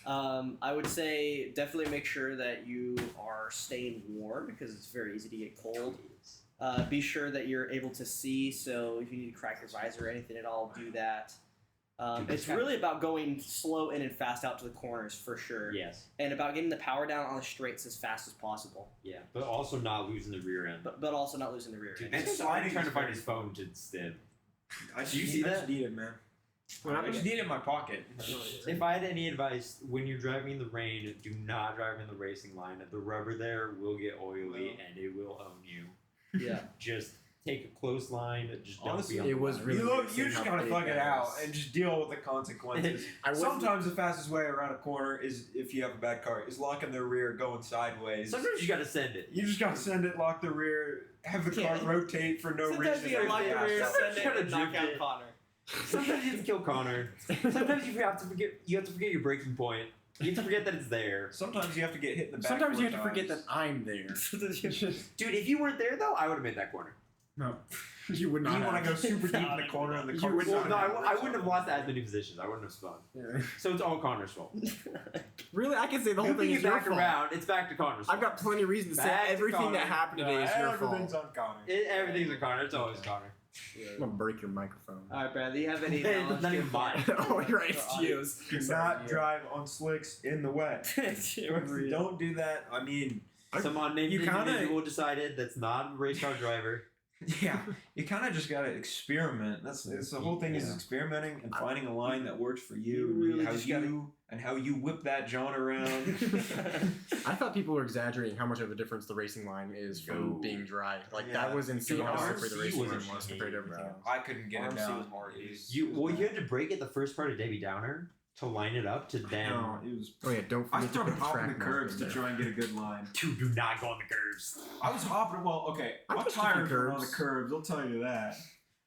Speaker 1: I would say definitely make sure that you are staying warm because it's very easy to get cold. Be sure that you're able to see, so if you need to crack your visor or anything at all, do that. It's really about going slow in and fast out to the corners for sure.
Speaker 2: Yes.
Speaker 1: And about getting the power down on the straights as fast as possible.
Speaker 2: Yeah, but also not losing the rear end.
Speaker 1: But also not losing the rear end.
Speaker 2: And sliding trying to find his phone to stim.
Speaker 3: Do you see that? I just need it, man. I just need it in my pocket.
Speaker 2: If I had any advice, when you're driving in the rain, do not drive in the racing line. The rubber there will get oily and it will own you.
Speaker 1: Yeah.
Speaker 2: Just take a close line. Just don't
Speaker 3: Honestly,
Speaker 2: be on
Speaker 4: it
Speaker 2: the
Speaker 4: was
Speaker 2: line.
Speaker 4: really
Speaker 3: You just
Speaker 4: how
Speaker 3: gotta
Speaker 4: big
Speaker 3: fuck it
Speaker 4: that
Speaker 3: out
Speaker 4: was.
Speaker 3: and just deal with the consequences. Sometimes the fastest way around a corner is, if you have a bad car, is locking the rear, going sideways.
Speaker 2: Sometimes you gotta send it.
Speaker 3: You just gotta send it, lock the rear, have the car
Speaker 1: Yeah.
Speaker 3: rotate for no
Speaker 1: Sometimes
Speaker 3: reason.
Speaker 1: you gotta lock your rear,
Speaker 2: Sometimes
Speaker 1: send
Speaker 2: you
Speaker 1: it,
Speaker 2: gotta
Speaker 1: and knock
Speaker 2: drift
Speaker 1: out
Speaker 2: it.
Speaker 1: Connor.
Speaker 2: Sometimes you have to kill Connor. Sometimes you have to forget your braking point. You have to forget that it's there.
Speaker 3: Sometimes you have to get hit in the back.
Speaker 4: Sometimes you have to
Speaker 3: 4
Speaker 4: forget that
Speaker 3: times.
Speaker 4: I'm there.
Speaker 2: Dude, if you weren't there though, I would have made that corner.
Speaker 3: No.
Speaker 4: You would not.
Speaker 3: You want to go super deep in
Speaker 1: No,
Speaker 3: the corner and the
Speaker 4: you
Speaker 3: car.
Speaker 4: would
Speaker 2: Well,
Speaker 4: not
Speaker 2: no,
Speaker 4: have
Speaker 2: I wouldn't have lost as many positions. I wouldn't have spun.
Speaker 4: Yeah.
Speaker 2: So it's all Connor's fault.
Speaker 6: Really, I can say the whole
Speaker 2: Good
Speaker 6: thing
Speaker 2: thing
Speaker 6: is
Speaker 2: you
Speaker 6: your
Speaker 2: back
Speaker 6: fault.
Speaker 2: around. It's back to Connor's fault.
Speaker 6: I've got plenty of reasons to say
Speaker 2: Back to
Speaker 6: everything that
Speaker 2: Connor.
Speaker 6: happened today is your fault.
Speaker 3: Everything's on Connor.
Speaker 2: Everything's a Connor. It's always Connor.
Speaker 6: I'm gonna break your microphone.
Speaker 1: All right, Bradley, you have any
Speaker 2: It's
Speaker 1: knowledge?
Speaker 2: not even mine.
Speaker 6: Oh, you're right, it's Gio's.
Speaker 3: Do not drive on slicks in the wet. Don't do that. I mean,
Speaker 2: Some unnamed
Speaker 3: You kinda-
Speaker 2: individual decided that's not a race car driver.
Speaker 3: yeah, you kind of just gotta experiment. That's the whole thing is experimenting and finding a line that works for you.
Speaker 1: You
Speaker 3: and
Speaker 1: really
Speaker 3: how
Speaker 1: just
Speaker 3: how you whip that John around.
Speaker 6: I thought people were exaggerating how much of a difference the racing line is from
Speaker 2: No.
Speaker 6: being dry. Like
Speaker 3: Yeah.
Speaker 6: that was insane
Speaker 2: The
Speaker 6: how
Speaker 2: RC
Speaker 6: slippery the racing
Speaker 2: was
Speaker 6: line
Speaker 2: a
Speaker 6: was
Speaker 2: shame,
Speaker 6: compared to everything
Speaker 2: bro.
Speaker 6: else.
Speaker 3: I couldn't get it
Speaker 1: RMC
Speaker 3: down.
Speaker 1: was hard.
Speaker 2: You had to break at the first part of Debbie Downer to line it up to then.
Speaker 3: No, it was.
Speaker 6: Oh yeah, don't
Speaker 3: I
Speaker 6: forget to
Speaker 3: started
Speaker 6: put the
Speaker 3: hopping
Speaker 6: track
Speaker 3: the
Speaker 6: mark
Speaker 3: curves
Speaker 6: in
Speaker 3: to
Speaker 6: there.
Speaker 3: try and get a good line.
Speaker 2: Two do not go on the curves.
Speaker 3: I was hopping. Well, okay,
Speaker 6: I
Speaker 3: my
Speaker 6: touched a few
Speaker 3: tires were on the
Speaker 6: curbs.
Speaker 3: curves. I'll tell you that.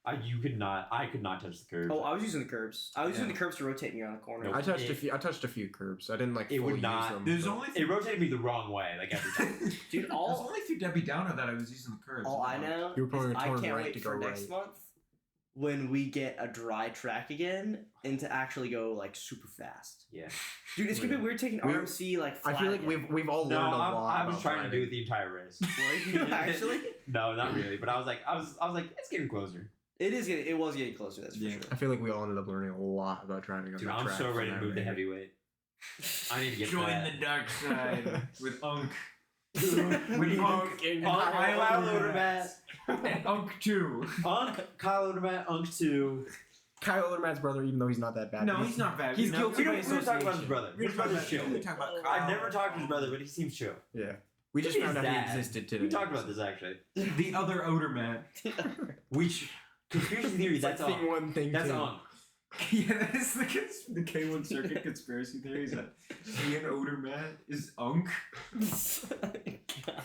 Speaker 2: I could not touch the curves.
Speaker 1: Oh, I was using the curbs. I was using
Speaker 3: Yeah.
Speaker 1: the curbs to rotate me around the corner.
Speaker 2: Nope.
Speaker 6: I touched a few curbs. I didn't like
Speaker 2: It
Speaker 6: fully
Speaker 2: would not-
Speaker 6: use them.
Speaker 3: There's
Speaker 6: but-
Speaker 3: only
Speaker 2: It rotated me the wrong way, like every time.
Speaker 1: Dude,
Speaker 3: There's
Speaker 1: all
Speaker 3: only through Debbie Downer that I was using the curves.
Speaker 1: all I know
Speaker 6: You were probably
Speaker 1: is
Speaker 6: gonna
Speaker 1: I
Speaker 6: turn
Speaker 1: can't
Speaker 6: right
Speaker 1: wait
Speaker 6: to
Speaker 1: for
Speaker 6: go
Speaker 1: next
Speaker 6: right.
Speaker 1: month when we get a dry track again and to actually go like super fast.
Speaker 2: Yeah.
Speaker 1: Dude, it's gonna be weird taking
Speaker 6: We-
Speaker 1: RMC like.
Speaker 6: I
Speaker 1: feel
Speaker 6: feel like we've all
Speaker 2: No,
Speaker 6: learned a lot.
Speaker 2: I was
Speaker 6: about
Speaker 2: trying to do it
Speaker 6: driving.
Speaker 2: the entire race.
Speaker 1: actually.
Speaker 2: No, not really. But I was like, it's getting closer.
Speaker 1: It was getting closer. That's for
Speaker 3: Yeah.
Speaker 1: sure.
Speaker 6: I feel like we all ended up learning a lot about driving on
Speaker 2: Dude,
Speaker 6: the
Speaker 2: I'm
Speaker 6: track
Speaker 2: so
Speaker 6: from
Speaker 2: ready to
Speaker 6: that
Speaker 2: move to
Speaker 6: race.
Speaker 2: heavyweight. I need to get
Speaker 3: Join
Speaker 2: that.
Speaker 3: the dark side with Unk.
Speaker 6: With Unk and
Speaker 2: Kyle
Speaker 6: Kyle
Speaker 2: Odermatt.
Speaker 3: And Unk 2.
Speaker 2: Kyle Odermatt, Unk 2.
Speaker 6: Kyle Odermatt's brother, even though he's not that bad.
Speaker 3: No, he's not bad.
Speaker 6: He's
Speaker 3: No,
Speaker 6: guilty
Speaker 2: We
Speaker 6: by
Speaker 2: don't talk about his
Speaker 6: association.
Speaker 2: brother.
Speaker 3: We
Speaker 2: His brother's chill.
Speaker 3: We talk about
Speaker 2: I've never talked to his brother, but he seems chill.
Speaker 6: Yeah. We just
Speaker 2: His
Speaker 6: found out
Speaker 2: dad.
Speaker 6: he existed today.
Speaker 2: We talked about this actually.
Speaker 3: The other Oderman.
Speaker 2: Which conspiracy theory?
Speaker 6: It's
Speaker 2: That's
Speaker 6: like thing
Speaker 2: on.
Speaker 6: one, thing
Speaker 2: That's
Speaker 6: two.
Speaker 2: on.
Speaker 3: Yeah, that's the K1 Circuit conspiracy theories that Ian Oderman is Unk.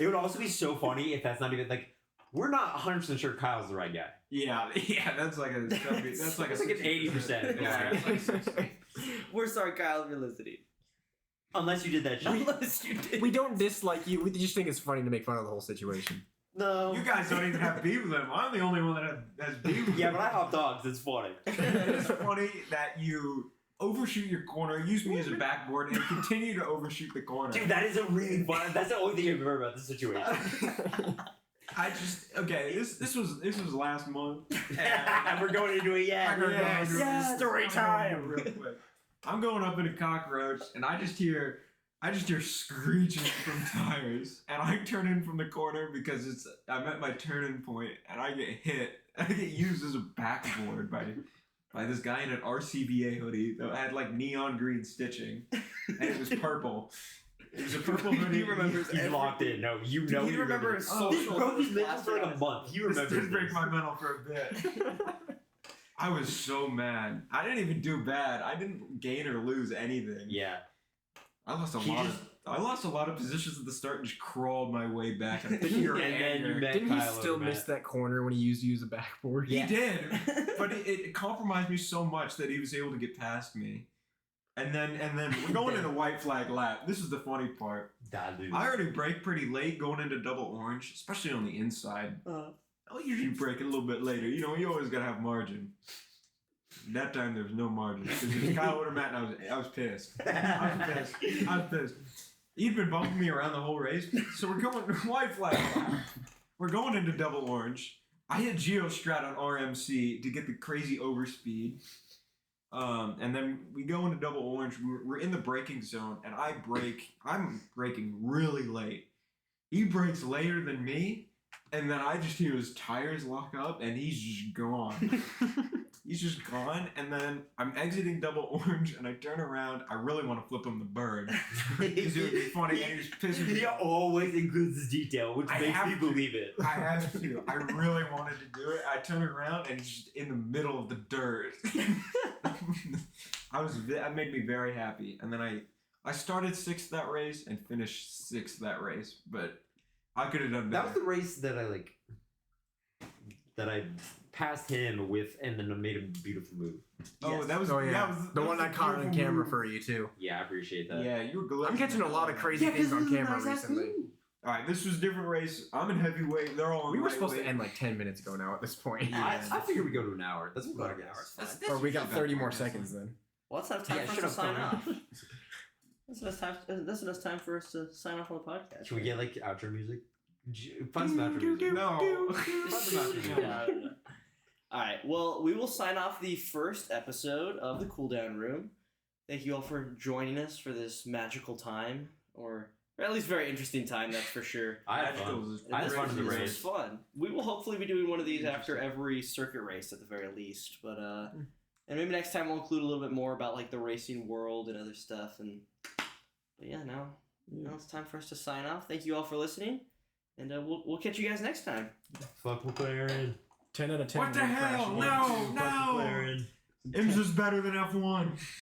Speaker 2: It would also be so funny if that's not even like we're not 100% sure Kyle's the right guy.
Speaker 3: Yeah, that's like a that's like
Speaker 2: That's like an 80%.
Speaker 3: Yeah, it's like 60.
Speaker 1: We're sorry, Kyle, if you're listening.
Speaker 2: Unless you did that shit.
Speaker 1: Unless you did.
Speaker 6: We don't dislike you. We just think it's funny to make fun of the whole situation.
Speaker 2: No.
Speaker 3: You guys don't even have beef with him. I'm the only one that has beef with
Speaker 2: Yeah,
Speaker 3: him.
Speaker 2: but I hop dogs. It's funny.
Speaker 3: It's funny that you overshoot your corner, use me as a backboard, and continue to overshoot the corner.
Speaker 2: Dude, that is a really fun. That's the only thing I've heard about this situation.
Speaker 3: This was last month,
Speaker 2: And we're going into it yet.
Speaker 1: Yes. Story time.
Speaker 3: Real quick. I'm going up in a cockroach, and I just hear screeching from tires, and I turn in from the corner because I'm at my turning point, and I get hit. I get used as a backboard by this guy in an RCBA hoodie that had like neon green stitching, and it was purple. It was a purple hoodie.
Speaker 1: He remembers
Speaker 2: He's locked in. No, you know.
Speaker 1: He remembers
Speaker 2: Oh, this
Speaker 1: social
Speaker 2: bro, he's been
Speaker 1: class
Speaker 2: for like a
Speaker 1: guys.
Speaker 2: month. He
Speaker 3: This
Speaker 2: remembers.
Speaker 3: did break
Speaker 2: this.
Speaker 3: my mental for a bit. I was so mad. I didn't even do bad. I didn't gain or lose anything.
Speaker 2: Yeah.
Speaker 3: I lost
Speaker 2: He just-
Speaker 3: I lost a lot of positions at the start and just crawled my way back. And
Speaker 6: Didn't you-
Speaker 2: And then you met
Speaker 6: Didn't he
Speaker 2: Kyle
Speaker 6: still
Speaker 2: Odermatt.
Speaker 6: miss that corner when he used to use a backboard?
Speaker 3: He did, but it compromised me so much that he was able to get past me. And then we're going into white flag lap. This is the funny part.
Speaker 2: Dude.
Speaker 3: I already brake pretty late going into double orange, especially on the inside. I'll usually brake a little bit later. You know, you always gotta have margin. That time there was no margin because it was Kyle Odermatt, and I was pissed. I was pissed. He'd been bumping me around the whole race, so we're going white flag. We're going into double orange. I hit Geostrat on RMC to get the crazy overspeed. And then we go into double orange. We're in the braking zone, and I'm braking really late. He brakes later than me, and then I just hear his tires lock up, and he's just gone. He's just gone, and then I'm exiting double orange, and I turn around. I really want to flip him the bird. Because it would be funny, and he's pissing me
Speaker 2: He
Speaker 3: off.
Speaker 2: always includes this detail, which
Speaker 3: I
Speaker 2: makes
Speaker 3: have
Speaker 2: me
Speaker 3: to.
Speaker 2: believe it.
Speaker 3: I have to. I really wanted to do it. I turn around, and he's just in the middle of the dirt. That made me very happy. And then I started 6th that race and finished 6th that race, but I could have done
Speaker 2: That
Speaker 3: better.
Speaker 2: was the race that I passed him with, and then I made a beautiful move.
Speaker 3: Oh,
Speaker 1: Yes.
Speaker 3: that was
Speaker 6: Oh yeah,
Speaker 3: that was
Speaker 6: the
Speaker 3: that
Speaker 6: one
Speaker 3: was
Speaker 6: I caught on
Speaker 3: beautiful
Speaker 6: camera
Speaker 3: move.
Speaker 6: for you too.
Speaker 2: Yeah, I appreciate that.
Speaker 3: Yeah, you were glitching.
Speaker 6: I'm catching a lot of crazy things on camera recently.
Speaker 3: All right, this was a different race. I'm in heavyweight. They're all in
Speaker 6: We were supposed to
Speaker 3: lightweight.
Speaker 6: end like 10 minutes ago now at this point.
Speaker 5: I figured we go to an hour. That's what I guess.
Speaker 6: Or we got 30 more seconds then.
Speaker 1: Well, let's have time
Speaker 5: Yeah,
Speaker 1: for
Speaker 5: shut
Speaker 1: us to
Speaker 5: up,
Speaker 1: sign
Speaker 5: Conan.
Speaker 1: off. That's enough time for us to sign off on the podcast.
Speaker 2: Can we get like outro music? Find some outro music.
Speaker 3: No.
Speaker 2: Find some outro music.
Speaker 1: Yeah. All right. Well, we will sign off the first episode of the Cooldown Room. Thank you all for joining us for this magical time, or at least very interesting time. That's for sure.
Speaker 2: I had fun. I had fun in the
Speaker 1: This was
Speaker 2: race.
Speaker 1: fun. We will hopefully be doing one of these after every circuit race at the very least. But and maybe next time we'll include a little bit more about like the racing world and other stuff. And but yeah, now it's time for us to sign off. Thank you all for listening, and we'll catch you guys next time.
Speaker 2: Fuck McLaren.
Speaker 6: 10 out of 10.
Speaker 3: What the hell?
Speaker 6: crashing.
Speaker 3: No,
Speaker 2: Fuck
Speaker 3: no.
Speaker 2: McLaren.
Speaker 3: IMSA's better than F1.